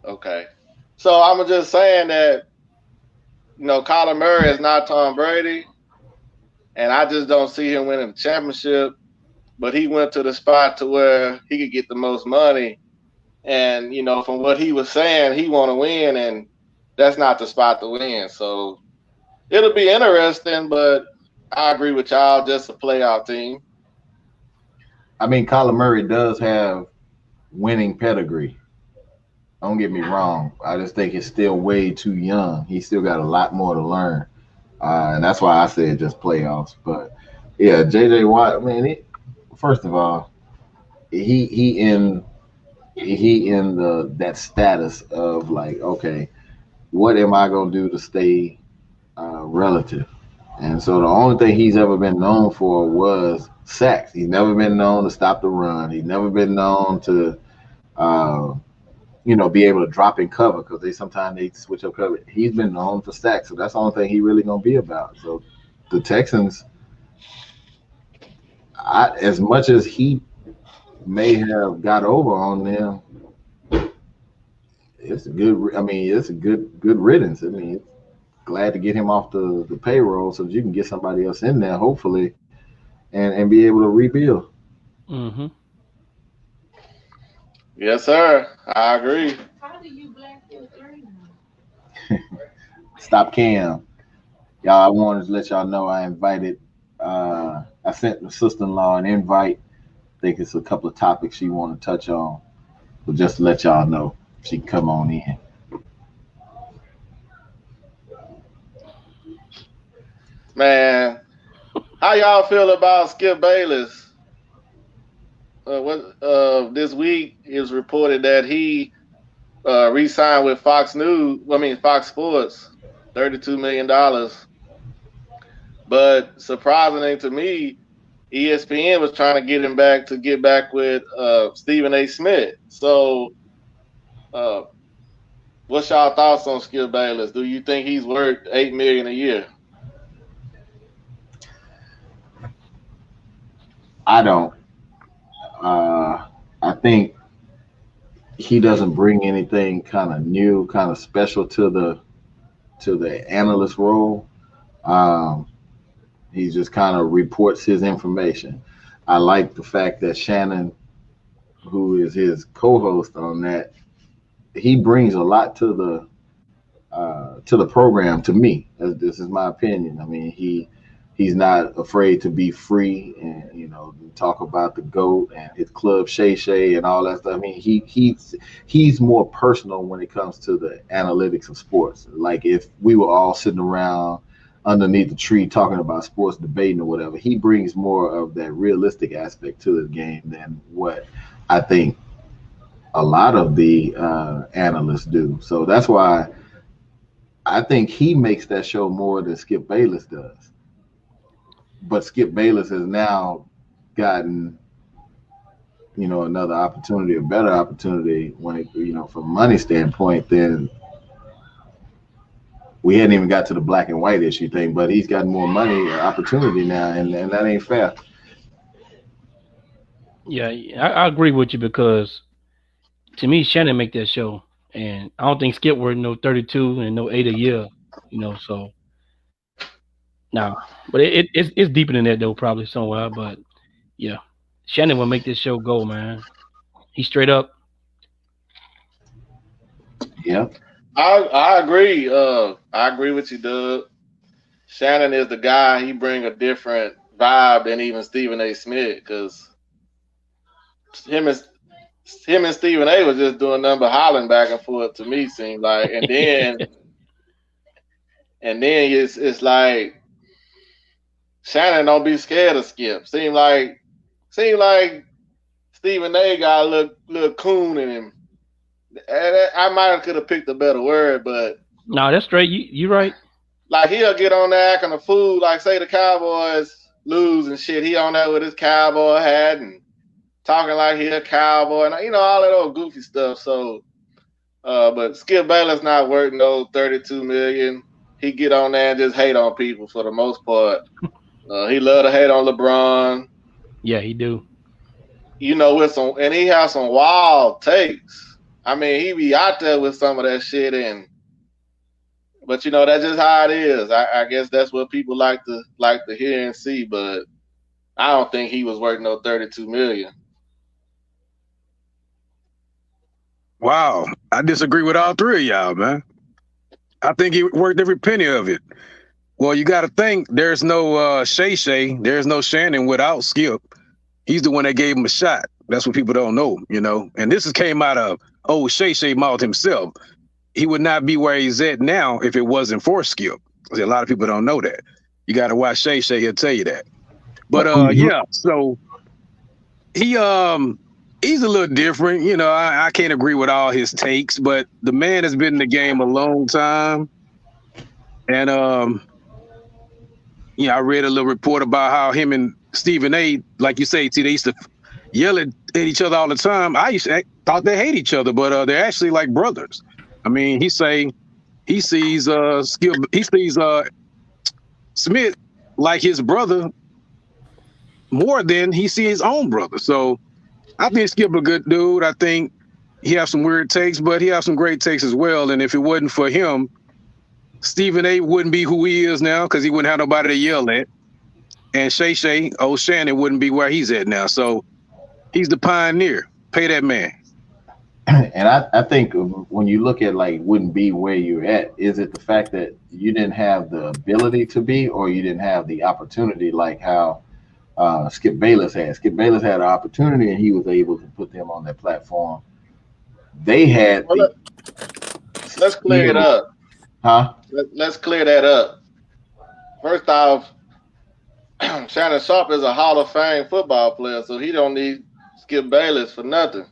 S5: Okay. So I'm just saying that, Kyler Murray is not Tom Brady, and I just don't see him winning the championship. But he went to the spot to where he could get the most money. And, from what he was saying, he want to win, and that's not the spot to win. So it'll be interesting, but I agree with y'all, just a playoff team.
S2: I mean, Kyler Murray does have winning pedigree. Don't get me wrong. I just think he's still way too young. He's still got a lot more to learn. And that's why I said just playoffs. But, yeah, J.J. Watt, man, first of all, he in that status of like, okay, what am I going to do to stay relative? And so the only thing he's ever been known for was sacks. He's never been known to stop the run. He's never been known to, be able to drop in cover because sometimes they switch up cover. He's been known for sacks, so that's the only thing he really going to be about. So the Texans, as much as he may have got over on them, it's a good riddance. I mean, glad to get him off the payroll so that you can get somebody else in there, hopefully, and be able to rebuild.
S6: Mm-hmm.
S5: Yes, sir. I agree.
S7: How do you black your dream?
S2: Stop Cam. Y'all, I wanted to let y'all know I invited, I sent the sister-in-law an invite. I think it's a couple of topics she want to touch on. So just to let y'all know, she can come on in.
S5: Man, how y'all feel about Skip Bayless? This week it was reported that he re-signed with Fox Sports, $32 million. But surprisingly to me, ESPN was trying to get him back to get back with Stephen A. Smith. So, what's y'all thoughts on Skip Bayless? Do you think he's worth $8 million a year?
S2: I don't. I think he doesn't bring anything kind of new, kind of special to the analyst role. He just kind of reports his information. I like the fact that Shannon, who is his co-host on that, he brings a lot to the program. To me, this is my opinion. I mean, he's not afraid to be free, and talk about the GOAT and his club Shay Shay and all that stuff. I mean, he's more personal when it comes to the analytics of sports. Like if we were all sitting around underneath the tree talking about sports, debating or whatever, he brings more of that realistic aspect to the game than what I think a lot of the analysts do. So that's why I think he makes that show more than Skip Bayless does. But Skip Bayless has now gotten, another opportunity, a better opportunity when it, from a money standpoint, then we hadn't even got to the black and white issue thing, but he's got more money opportunity now, and that ain't fair.
S6: Yeah, I agree with you because to me, Shannon make that show, and I don't think Skip worth no 32 and no 8 a year, So no, but it's deeper than that though, probably somewhere. But yeah, Shannon will make this show go, man. He's straight up.
S2: Yeah,
S5: I agree. I agree with you, Doug. Shannon is the guy. He bring a different vibe than even Stephen A. Smith, because him and Stephen A. was just doing nothing but hollering back and forth to me. Seemed like, and then it's like Shannon don't be scared of Skip. Seemed like Stephen A. got a little coon in him. I might have could have picked a better word, but
S6: no, that's straight. You right.
S5: Like he'll get on there acting a fool. Like say the Cowboys lose and shit, he on there with his cowboy hat and talking like he a cowboy and all that old goofy stuff. So, but Skip Bayless not worth no $32 million. He get on there and just hate on people for the most part. He love to hate on LeBron.
S6: Yeah, he do.
S5: And he has some wild takes. I mean, he be out there with some of that shit, but that's just how it is. I guess that's what people like to hear and see. But I don't think he was worth no $32 million.
S1: Wow, I disagree with all three of y'all, man. I think he worked every penny of it. Well, you got to think there's no Shay Shay, there's no Shannon without Skip. He's the one that gave him a shot. That's what people don't know, And this came out of old Shay Shay mouth himself. He would not be where he's at now if it wasn't for Skip. A lot of people don't know that. You got to watch Shay Shay. He'll tell you that. But yeah, so he's a little different. I can't agree with all his takes, but the man has been in the game a long time. And I read a little report about how him and Stephen A., like you say, they used to yell at each other all the time. I thought they hate each other, but they're actually like brothers. I mean, he sees Smith like his brother more than he sees his own brother. So I think Skip a good dude. I think he has some weird takes, but he has some great takes as well. And if it wasn't for him, Stephen A. wouldn't be who he is now because he wouldn't have nobody to yell at. And Shay Shay, old Shannon, wouldn't be where he's at now. So he's the pioneer. Pay that man.
S2: And I think when you look at wouldn't be where you're at, is it the fact that you didn't have the ability to be, or you didn't have the opportunity like how Skip Bayless had? Skip Bayless had an opportunity and he was able to put them on that platform. They had.
S5: Let's clear it up.
S2: Huh?
S5: Let's clear that up. First off, Shannon Sharpe is a Hall of Fame football player, so he don't need Skip Bayless for nothing.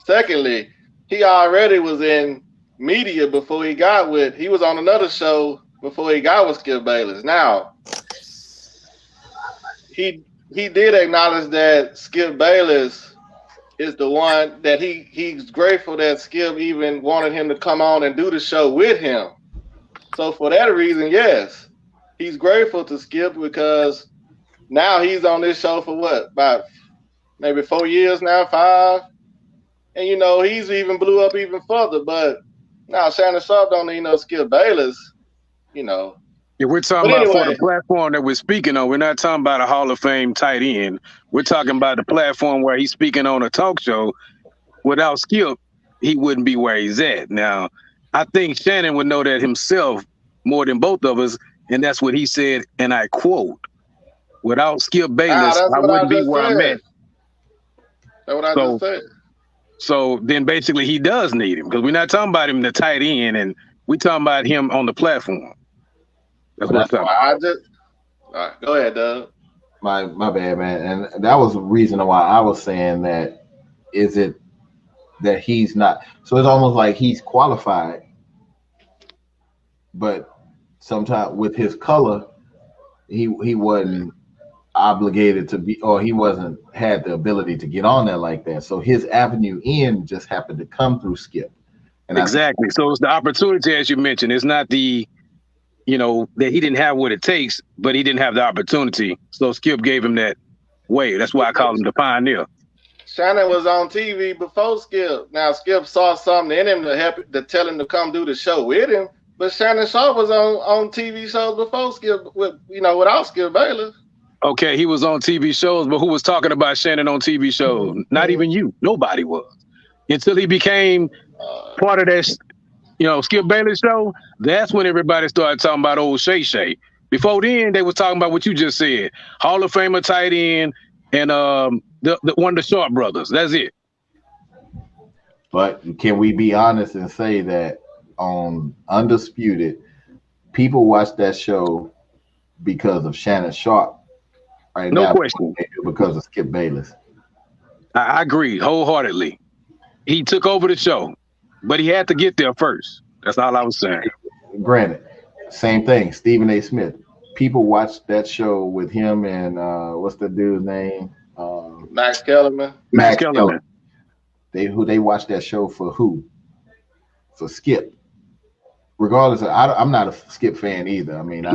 S5: Secondly, he already was in media before he was on another show before he got with Skip Bayless. Now, he did acknowledge that Skip Bayless is the one that he's grateful that Skip even wanted him to come on and do the show with him. So for that reason, yes, he's grateful to Skip because now he's on this show for about maybe 4 years now, 5. And, he's even blew up even further. But now Shannon Sharpe don't need no Skip Bayless,
S1: Yeah, we're talking about for the platform that we're speaking on. We're not talking about a Hall of Fame tight end. We're talking about the platform where he's speaking on a talk show. Without Skip, he wouldn't be where he's at. Now, I think Shannon would know that himself more than both of us. And that's what he said, and I quote, Without Skip Bayless,
S5: That's
S1: I
S5: what I
S1: wouldn't be
S5: just
S1: where I'm
S5: said.
S1: at.
S5: That's what I just said.
S1: So then basically he does need him because we're not talking about him the tight end, and we talking about him on the platform. That's what I'm talking about.
S5: All right, go ahead, Doug.
S2: My bad, man. And that was the reason why I was saying that. Is it that he's not? So it's almost like he's qualified, but sometimes with his color, he wasn't obligated to be, or he wasn't had the ability to get on there like that. So his avenue in just happened to come through Skip. And
S1: Exactly. So it's the opportunity, as you mentioned. It's not the, that he didn't have what it takes, but he didn't have the opportunity. So Skip gave him that way. That's why I call him the pioneer.
S5: Shannon was on TV before Skip. Now Skip saw something in him to tell him to come do the show with him. But Shannon Sharp was on TV shows before Skip, without Skip Bayless.
S1: Okay, he was on TV shows, but who was talking about Shannon on TV shows? Not even you. Nobody was. Until he became part of that, Skip Bayless show, that's when everybody started talking about old Shay Shay. Before then, they were talking about what you just said. Hall of Famer tight end and one of the Sharp brothers. That's it.
S2: But can we be honest and say that on Undisputed, people watch that show because of Shannon Sharp right
S1: no
S2: now,
S1: question.
S2: because of Skip Bayless.
S1: I agree wholeheartedly. He took over the show, but he had to get there first. That's all I was saying.
S2: Granted, same thing. Stephen A. Smith. People watched that show with him and what's the dude's name?
S5: Max Kellerman.
S1: Max Kellerman.
S2: They watched that show for who? For Skip. Regardless, I'm not a Skip fan either. I mean,
S1: I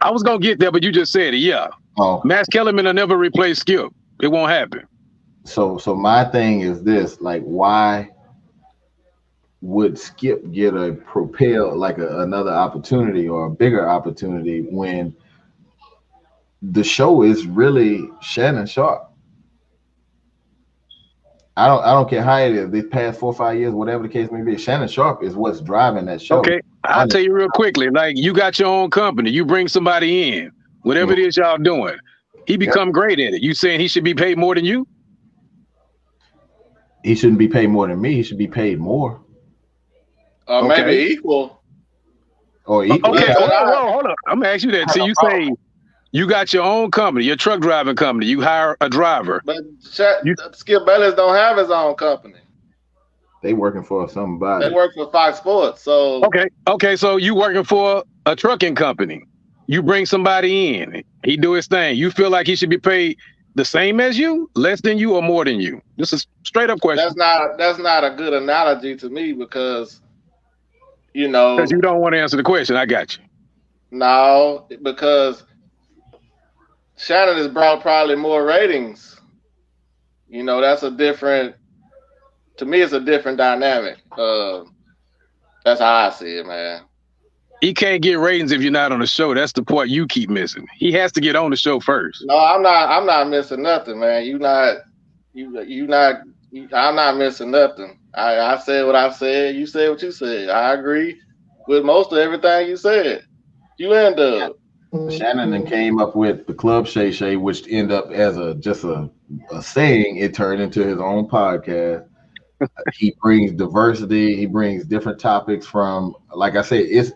S1: was gonna get there, but you just said it. Yeah.
S2: Oh,
S1: Max Kellerman will never replace Skip. It won't happen.
S2: So my thing is this: like, why would Skip get a another opportunity or a bigger opportunity when the show is really Shannon Sharp? I don't care how it is. These past 4 or 5 years, whatever the case may be, Shannon Sharp is what's driving that show.
S1: Okay, I'll tell you real quickly. Like, you got your own company. You bring somebody in, whatever it is y'all doing. He become great at it. You saying he should be paid more than you?
S2: He shouldn't be paid more than me. He should be paid more.
S5: Maybe equal.
S2: Or equal.
S1: Okay, hold up. I'm gonna ask you that. So you say you got your own company, your truck driving company. You hire a driver.
S5: But Skip Bayless don't have his own company.
S2: They working for somebody.
S5: They work for Fox Sports. So
S1: okay. So you working for a trucking company. You bring somebody in. He do his thing. You feel like he should be paid the same as you, less than you, or more than you? This is straight up question.
S5: That's not a good analogy to me because
S1: because you don't want to answer the question. I got you.
S5: No, because Shannon has brought probably more ratings. That's to me, it's a different dynamic. That's how I see it, man.
S1: He can't get ratings if you're not on the show. That's the part you keep missing. He has to get on the show first.
S5: No, I'm not missing nothing, man. I'm not missing nothing. I said what I said. You said what you said. I agree with most of everything you said. You and Doug.
S2: Shannon then came up with the Club Shay Shay, which ended up as just a saying. It turned into his own podcast. He brings diversity. He brings different topics from, like I said, it's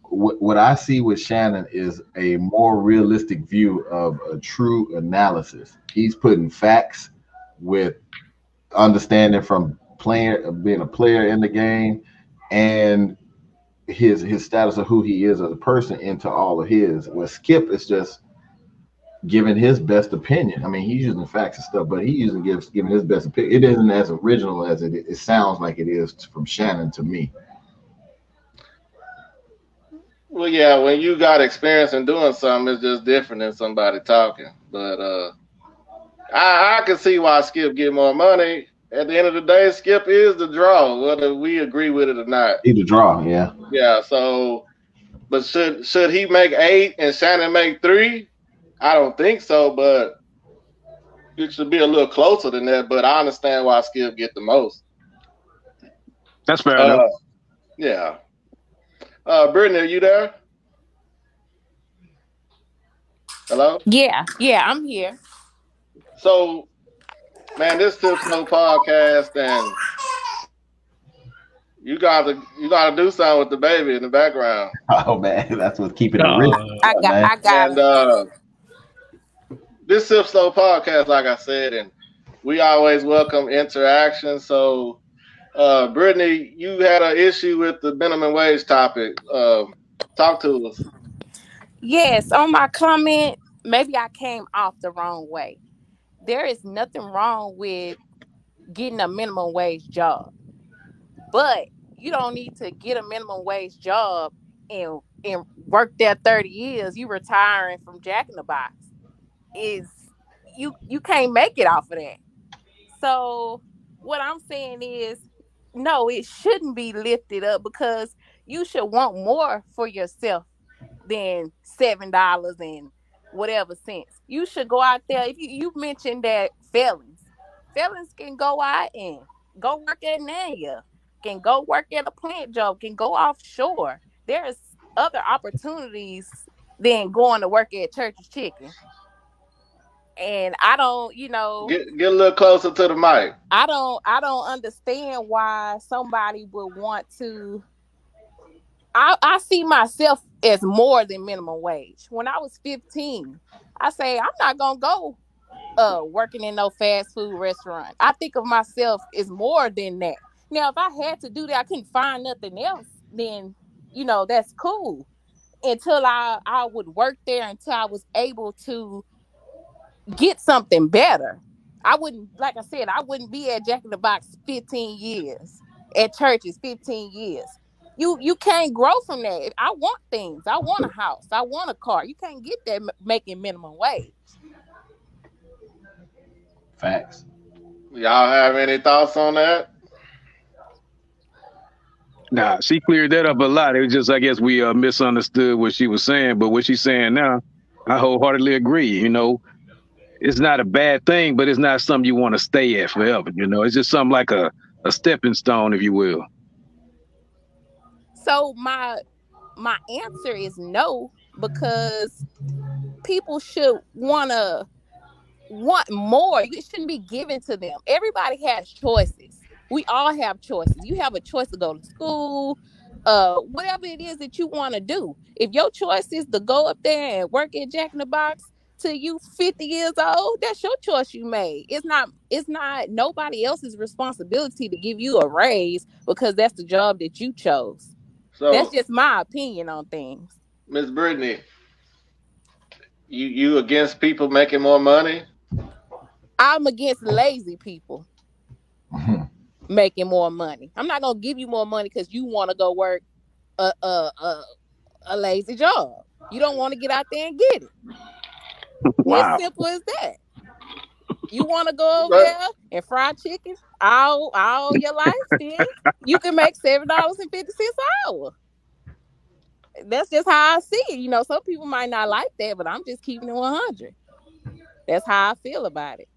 S2: what I see with Shannon is a more realistic view of a true analysis. He's putting facts with understanding from being a player in the game and his status of who he is as a person into all of his. Where Skip is just giving his best opinion. I mean, he's using facts and stuff, but he's giving his best opinion. It isn't as original as it sounds like it is from Shannon to me.
S5: Well, yeah, when you got experience in doing something, it's just different than somebody talking. But I can see why Skip get more money. At the end of the day, Skip is the draw, whether we agree with it or not.
S2: He's the draw, yeah.
S5: Yeah, so, but should he make 8 and Shannon make 3? I don't think so, but it should be a little closer than that. But I understand why Skip get the most.
S1: That's fair enough.
S5: Yeah. Brittany, are you there? Hello.
S8: Yeah, I'm here.
S5: So, man, this Tip Slow podcast, and you gotta do something with the baby in the background.
S2: Oh man, that's what's keeping it real,
S6: Uh,
S2: man.
S8: I got
S5: And
S8: her.
S5: this Sip Slow podcast, like I said, and we always welcome interaction. So, Brittany, you had an issue with the minimum wage topic. Talk to us.
S8: Yes, on my comment, maybe I came off the wrong way. There is nothing wrong with getting a minimum wage job, but you don't need to get a minimum wage job and work there 30 years. You retiring from Jack in the Box is you can't make it off of that. So what I'm saying is, no, it shouldn't be lifted up because you should want more for yourself than $7 and whatever cents. You should go out there. If you mentioned that felons can go out and go work at Nanya, can go work at a plant job, can go offshore. There's other opportunities than going to work at Church's Chicken. And I don't,
S5: Get a little closer to the mic.
S8: I don't understand why somebody would want to. I see myself as more than minimum wage. When I was 15, I say I'm not gonna go working in no fast food restaurant. I think of myself as more than that. Now, if I had to do that, I couldn't find nothing else, then that's cool. Until I would work there until I was able to get something better. I wouldn't, like I said, I wouldn't be at Jack in the Box 15 years, at churches 15 years. You can't grow from that. If I want things. I want a house. I want a car. You can't get that making minimum wage.
S2: Facts.
S5: Y'all have any thoughts on that?
S1: Nah, she cleared that up a lot. It was just, I guess, we misunderstood what she was saying. But what she's saying now, I wholeheartedly agree. It's not a bad thing, but it's not something you want to stay at forever. It's just something like a stepping stone, if you will.
S8: So my answer is no, because people should want more. It shouldn't be given to them. Everybody has choices. We all have choices. You have a choice to go to school, whatever it is that you want to do. If your choice is to go up there and work at Jack in the Box till you 50 years old, that's your choice you made. It's not nobody else's responsibility to give you a raise because that's the job that you chose. That's
S5: So,
S8: just my opinion on things.
S5: Miss Brittany, you against people making more money?
S8: I'm against lazy people making more money. I'm not gonna give you more money because you want to go work a, a a a lazy job. You don't want to get out there and get it. It's
S1: Wow.
S8: simple as that. You want to go over
S5: But
S8: there and fry chicken all your life, then you can make $7.50 an hour. That's just how I see it. Some people might not like that, but I'm just keeping it 100. That's how I feel about it.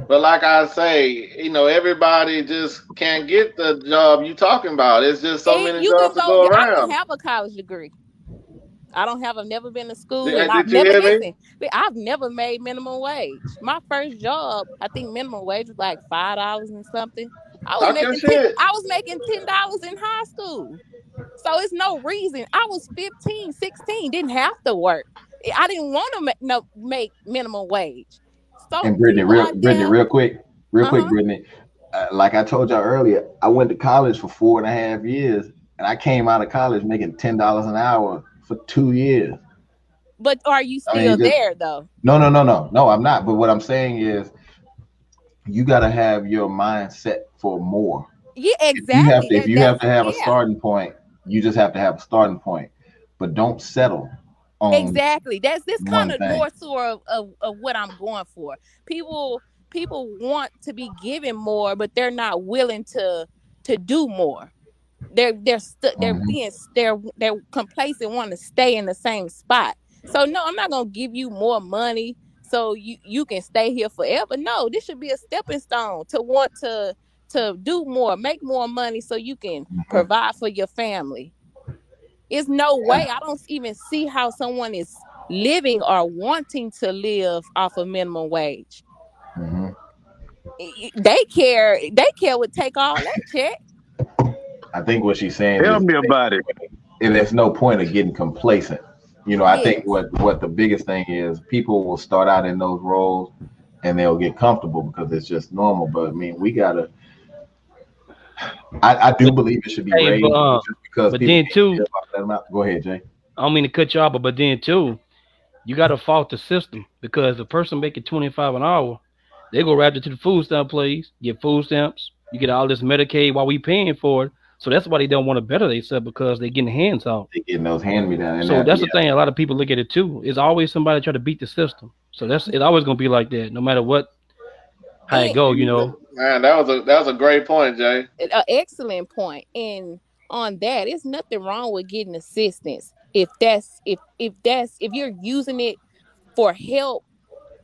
S5: but like I say, everybody just can't get the job you talking about. It's just so
S8: And
S5: many
S8: you can
S5: jobs to
S8: go.
S5: go
S8: I don't
S5: around.
S8: have a college degree. I've never been to school, and I've
S5: Did you
S8: never,
S5: hear me?
S8: listen, I've never made minimum wage. My first job, I think minimum wage was like $5 and something. I was
S5: Talk your
S8: making ten.
S5: shit.
S8: I was making $10 in high school. So it's no reason. I was 15, 16, didn't have to work. I didn't want to make minimum wage.
S2: And
S8: So
S2: Brittany,
S8: people
S2: real
S8: out
S2: Brittany,
S8: there,
S2: real quick,
S8: uh-huh.
S2: Brittany. Like I told y'all earlier, I went to college for 4.5 years, and I came out of college making $10 an hour for 2 years.
S8: But are you
S2: I mean,
S8: still
S2: just
S8: there though?
S2: no. I'm not. But what I'm saying is, you got to have your mind set for more.
S8: Yeah,
S2: If
S8: exactly.
S2: you have
S8: That's
S2: to have a
S8: yeah.
S2: starting point, you just have to have a starting point. But don't settle on
S8: Exactly. That's this kind
S2: one
S8: of
S2: thing.
S8: more sort of what I'm going for. People want to be given more, but they're not willing to do more. They're
S2: Mhm.
S8: being they're complacent, wanting to stay in the same spot. So no, I'm not gonna give you more money so you can stay here forever. No, this should be a stepping stone to want to do more, make more money so you can
S2: Mhm.
S8: provide for your family. It's no way. I don't even see how someone is. living or wanting to live off of minimum wage.
S2: Mm-hmm.
S8: Daycare would take all that check.
S2: I think what she's saying
S1: Tell
S2: is,
S1: me about it.
S2: and there's no point of getting complacent. You know, I think
S8: Yes.
S2: what the biggest thing is, people will start out in those roles and they'll get comfortable because it's just normal. But I mean, we gotta. I do believe it should be
S6: Hey,
S2: raised just because
S6: but
S2: people
S6: then
S2: can't
S6: too,
S2: live off that amount. Go ahead, Jay.
S6: I don't mean to cut you off, but then too, you got to fault the system because the person making 25 an hour, they go right to the food stamp place, get food stamps, you get all this Medicaid while we paying for it. So that's why they don't want to better themselves because they getting hands out.
S2: They getting those hand me down.
S6: So that's the thing. A lot of people look at it too. It's always somebody try to beat the system. So it's always gonna be like that, no matter how it go. You know.
S5: Man, that was a great point, Jay.
S8: An excellent point. And on that, it's nothing wrong with getting assistance if you're using it for help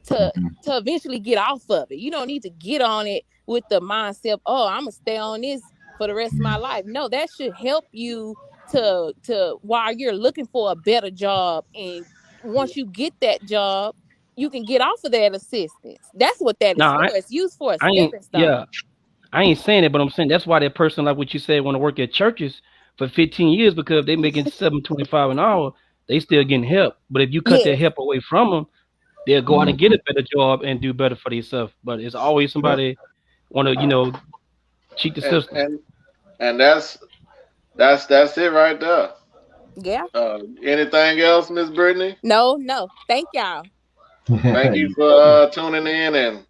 S8: to eventually get off of it. You don't need to get on it with the mindset, oh, I'm gonna stay on this for the rest of my life. No, that should help you to while you're looking for a better job, and once you get that job, you can get off of that assistance. That's what that is
S6: Nah,
S8: for. It's used for a
S6: I ain't.
S8: stepping stone.
S6: Yeah, I ain't saying it, but I'm saying that's why that person, like what you said, want to work at churches for 15 years because they making $7.25 an hour. They still getting help. But if you cut that
S8: Yes.
S6: help away from them, they'll go out and get a better job and do better for themselves. But it's always somebody want to, cheat the system.
S5: And that's it right there.
S8: Yeah.
S5: Anything else, Miss Brittany?
S8: No. Thank y'all.
S5: Thank you for tuning in and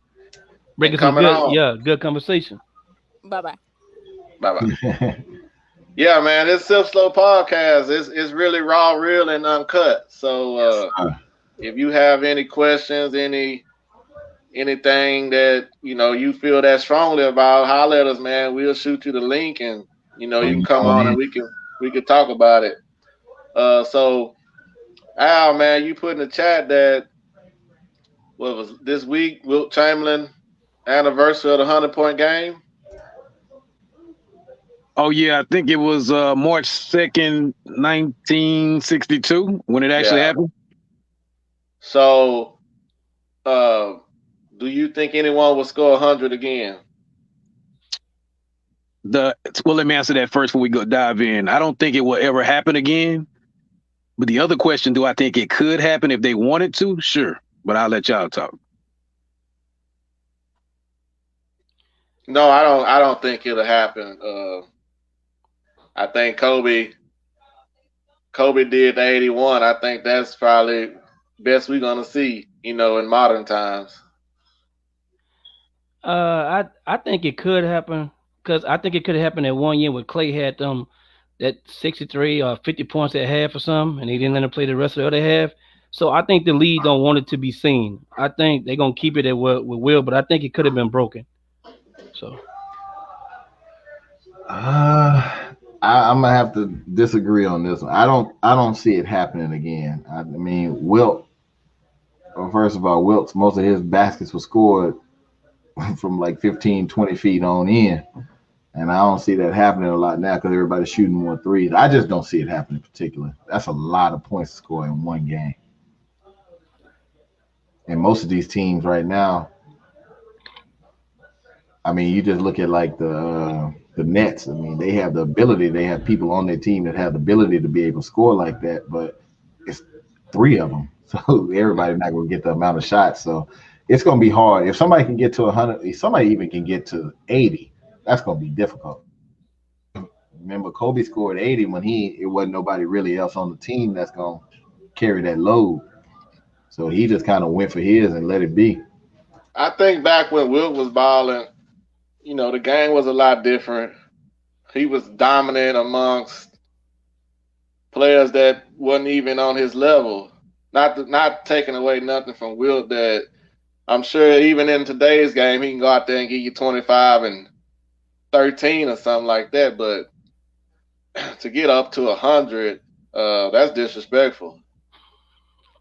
S6: Bringing some
S5: coming on.
S6: good conversation.
S8: Bye-bye.
S5: Bye-bye. Yeah, man, this Sip Slow podcast it's really raw, real, and uncut. So if you have any questions, anything that you feel that strongly about, holler at us, man. We'll shoot you the link, and you can come on and we can talk about it. So Al, man, you put in the chat that what was this week? Wilt Chamberlain anniversary of the 100-point game.
S1: Oh yeah, I think it was March 2nd, 1962 when it actually happened.
S5: So, do you think anyone will score 100 again?
S1: Well, let me answer that first before we dive in. I don't think it will ever happen again. But the other question, do I think it could happen if they wanted to? Sure, but I'll let y'all talk.
S5: No, I don't think it'll happen. I think Kobe did the 81. I think that's probably best we're gonna see, in modern times.
S6: I think it could happen because I think it could happen that one year where Clay had that 63 or 50 points at half or something, and he didn't let him play the rest of the other half. So I think the league don't want it to be seen. I think they're gonna keep it at with Will, but I think it could have been broken. So
S2: I'm gonna have to disagree on this one. I don't see it happening again. I mean, Wilt. Well, first of all, Wilt's most of his baskets were scored from like 15, 20 feet on in. And I don't see that happening a lot now because everybody's shooting more threes. I just don't see it happening particularly. That's a lot of points to score in one game. And most of these teams right now, I mean, you just look at like the Nets. I mean, they have the ability. They have people on their team that have the ability to be able to score like that, but it's three of them. So everybody's not going to get the amount of shots. So it's going to be hard. If somebody can get to 100, if somebody even can get to 80, that's going to be difficult. Remember, Kobe scored 80 when it wasn't nobody really else on the team that's going to carry that load. So he just kind of went for his and let it be.
S5: I think back when Wilt was balling, the game was a lot different. He was dominant amongst players that wasn't even on his level. Not taking away nothing from Wilt, that I'm sure even in today's game he can go out there and give you 25 and 13 or something like that. But to get up to 100, that's disrespectful.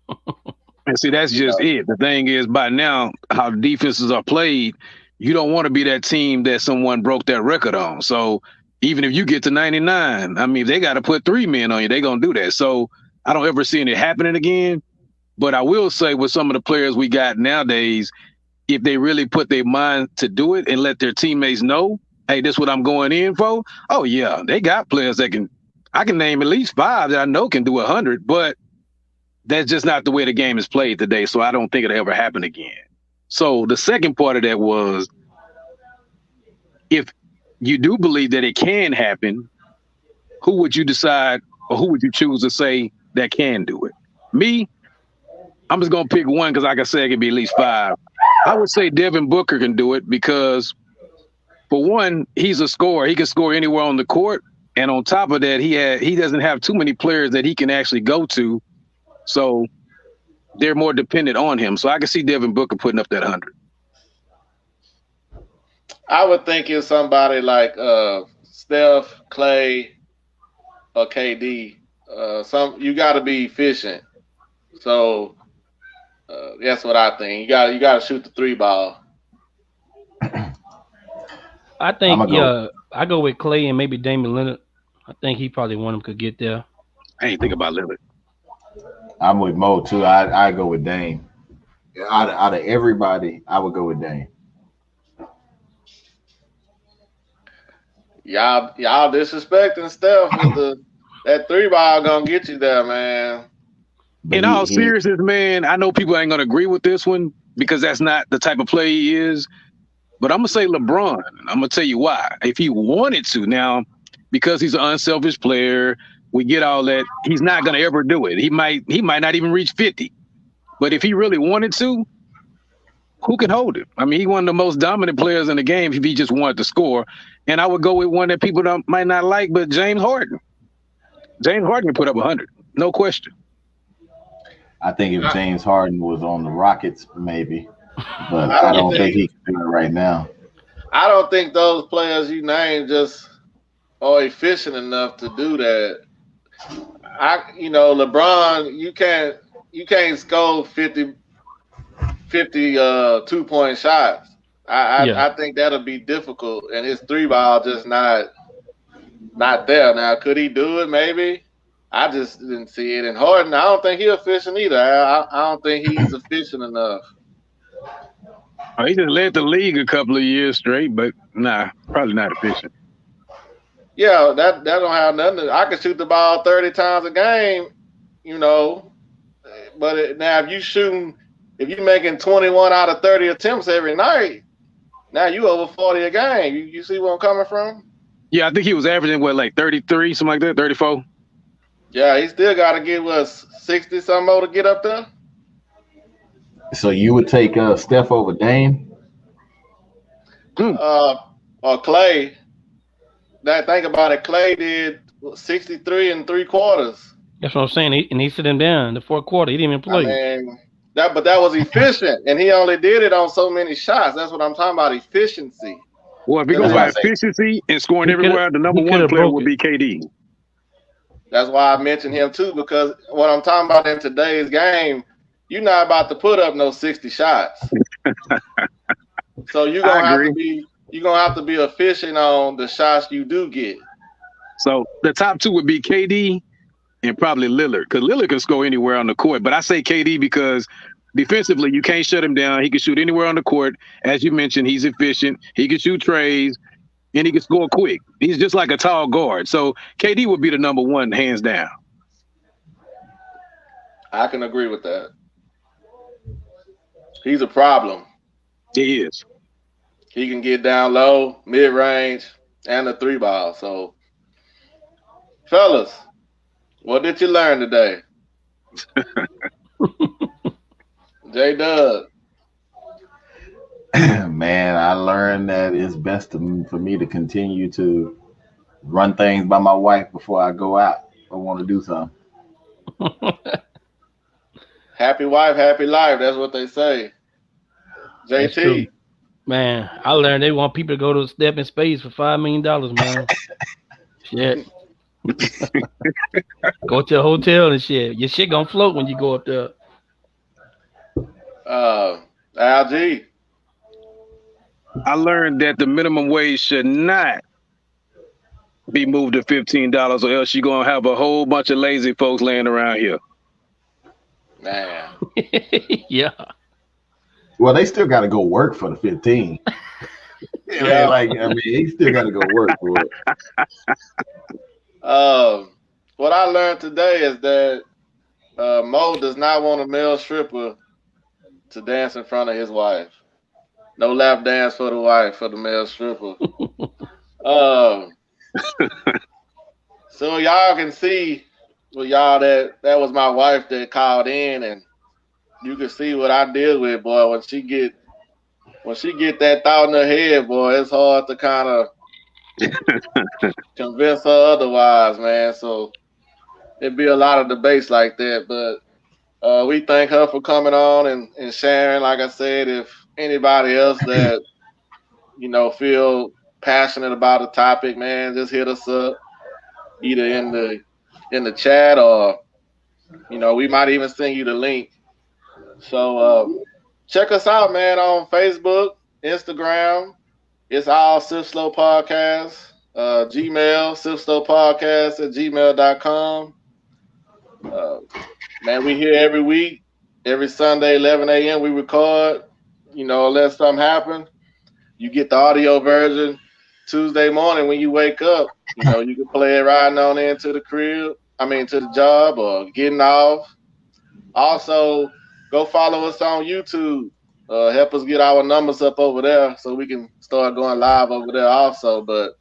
S1: And see, that's just it. The thing is, by now, how defenses are played, you don't want to be that team that someone broke that record on. So even if you get to 99, I mean, if they got to put 3 men on you, they're going to do that. So I don't ever see it happening again. But I will say with some of the players we got nowadays, if they really put their mind to do it and let their teammates know, hey, this is what I'm going in for. Oh yeah, they got players that I can name at least 5 that I know can do 100, but that's just not the way the game is played today. So I don't think it'll ever happen again. So the second part of that was, if you do believe that it can happen, who would you decide or who would you choose to say that can do it? Me, I'm just going to pick one because like I said, it could be at least 5. I would say Devin Booker can do it because, for one, he's a scorer. He can score anywhere on the court. And on top of that, he doesn't have too many players that he can actually go to. So they're more dependent on him. So I can see Devin Booker putting up that 100.
S5: I would think it's somebody like Steph, Clay, or KD. You got to be efficient. So that's what I think. You got to shoot the 3 ball.
S6: I think I go with Clay and maybe Damian Lillard. I think he probably one of them could get there.
S1: I ain't think about Lillard.
S2: I'm with Mo too. I go with Dame. Out of everybody, I would go with Dame.
S5: Y'all disrespecting Steph with that 3 ball gonna get you there, man.
S1: In all seriousness, man, I know people ain't gonna agree with this one because that's not the type of play he is. But I'm gonna say LeBron. I'm gonna tell you why. If he wanted to, now, because he's an unselfish player, we get all that. He's not gonna ever do it. He might not even reach 50. But if he really wanted to, who can hold him? I mean, he's one of the most dominant players in the game if he just wanted to score. And I would go with one that people might not like, but James Harden. James Harden can put up 100, no question.
S2: I think if James Harden was on the Rockets, maybe. But I don't think he can do it right now.
S5: I don't think those players you named just are efficient enough to do that. LeBron, you can't score 50 2-point shots. I think that'll be difficult, and his 3 ball just not there. Now, could he do it? Maybe. I just didn't see it. And Harden, I don't think he's efficient either. I don't think he's efficient enough.
S1: He just led the league a couple of years straight, but nah, probably not efficient.
S5: Yeah, that don't have nothing. I can shoot the ball 30 times a game, But now if you're making 21 out of 30 attempts every night, now you over 40 a game. You see where I'm coming from?
S1: Yeah, I think he was averaging, like 33, something like that, 34?
S5: Yeah, he still got to get, 60 something more to get up there?
S2: So you would take Steph over Dame?
S5: Or Clay. Now think about it. Clay did 63 3/4.
S6: That's what I'm saying. He sit him down in the 4th quarter. He didn't even play.
S5: But that was efficient, and he only did it on so many shots. That's what I'm talking about, efficiency.
S1: Well, if he goes by efficiency and scoring everywhere, the number 1 player would be KD.
S5: That's why I mentioned him too, because what I'm talking about in today's game, you're not about to put up no 60 shots. So you're gonna have to be efficient on the shots you do get.
S1: So the top 2 would be KD and probably Lillard, because Lillard can score anywhere on the court. But I say KD because defensively, you can't shut him down. He can shoot anywhere on the court. As you mentioned, he's efficient. He can shoot trays, and he can score quick. He's just like a tall guard. So KD would be the number 1, hands down.
S5: I can agree with that. He's a problem.
S1: He is.
S5: He can get down low, mid-range, and the 3 ball. So, fellas, what did you learn today? J-Dub.
S2: Man, I learned that it's best for me to continue to run things by my wife before I go out if I want to do something.
S5: Happy wife, happy life. That's what they say. JT.
S6: Man, I learned they want people to go to Step in Space for $5 million, man. Shit. Go to a hotel and shit. Your shit gonna float when you go up there.
S5: LG.
S1: I learned that the minimum wage should not be moved to $15, or else you're gonna have a whole bunch of lazy folks laying around here.
S5: Man.
S6: Yeah.
S2: Well, they still got to go work for the 15.
S5: Yeah.
S2: They still got to go work for it.
S5: What I learned today is that Mo does not want a male stripper to dance in front of his wife. No lap dance for the wife, for the male stripper. So y'all can see, well, y'all that was my wife that called in, and you can see what I deal with, boy. When she get that thought in her head, boy, it's hard to kind of convince her otherwise, man. So it'd be a lot of debates like that, but we thank her for coming on and sharing. Like I said, if anybody else that feel passionate about a topic, man, just hit us up either in the chat or we might even send you the link. So check us out, man, on Facebook, Instagram. It's all Sip Slow Podcast. Gmail, sipslowpodcast@gmail.com. Man, we here every week, every Sunday, 11 a.m. we record. Unless something happen, you get the audio version Tuesday morning when you wake up. You can play it riding on into the crib. To the job or getting off. Also, go follow us on YouTube. Help us get our numbers up over there so we can start going live over there also. But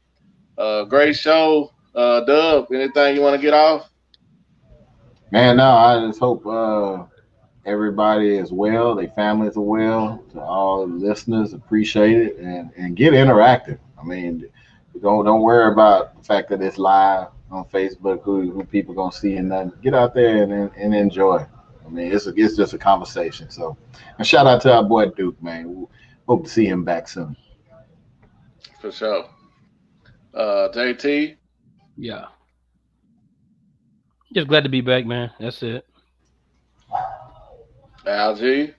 S5: great show. Dub, anything you want to get off?
S2: Man, no, I just hope everybody is well, their families are well. To all the listeners, appreciate it and get interactive. Don't worry about the fact that it's live on Facebook, who people gonna see and nothing. Get out there and enjoy. It's just a conversation. So, and shout out to our boy Duke, man. We hope to see him back soon.
S5: For sure. JT.
S6: Yeah. Just glad to be back, man. That's it.
S5: Algie.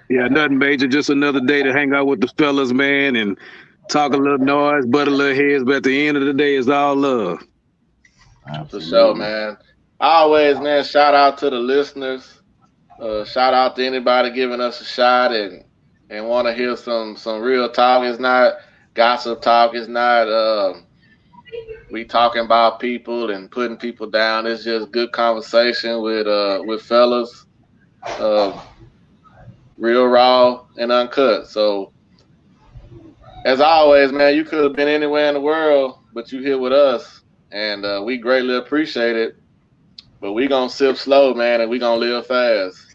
S1: Yeah, nothing major. Just another day to hang out with the fellas, man, and talk a little noise, butt a little heads. But at the end of the day, it's all love.
S2: Absolutely.
S5: For sure, man. Always, man, shout out to the listeners. Shout out to anybody giving us a shot and want to hear some real talk. It's not gossip talk. It's not we talking about people and putting people down. It's just good conversation with fellas. Real raw and uncut. So as always, man, you could have been anywhere in the world, but you here with us, and we greatly appreciate it. But we gonna sip slow, man, and we gonna live fast.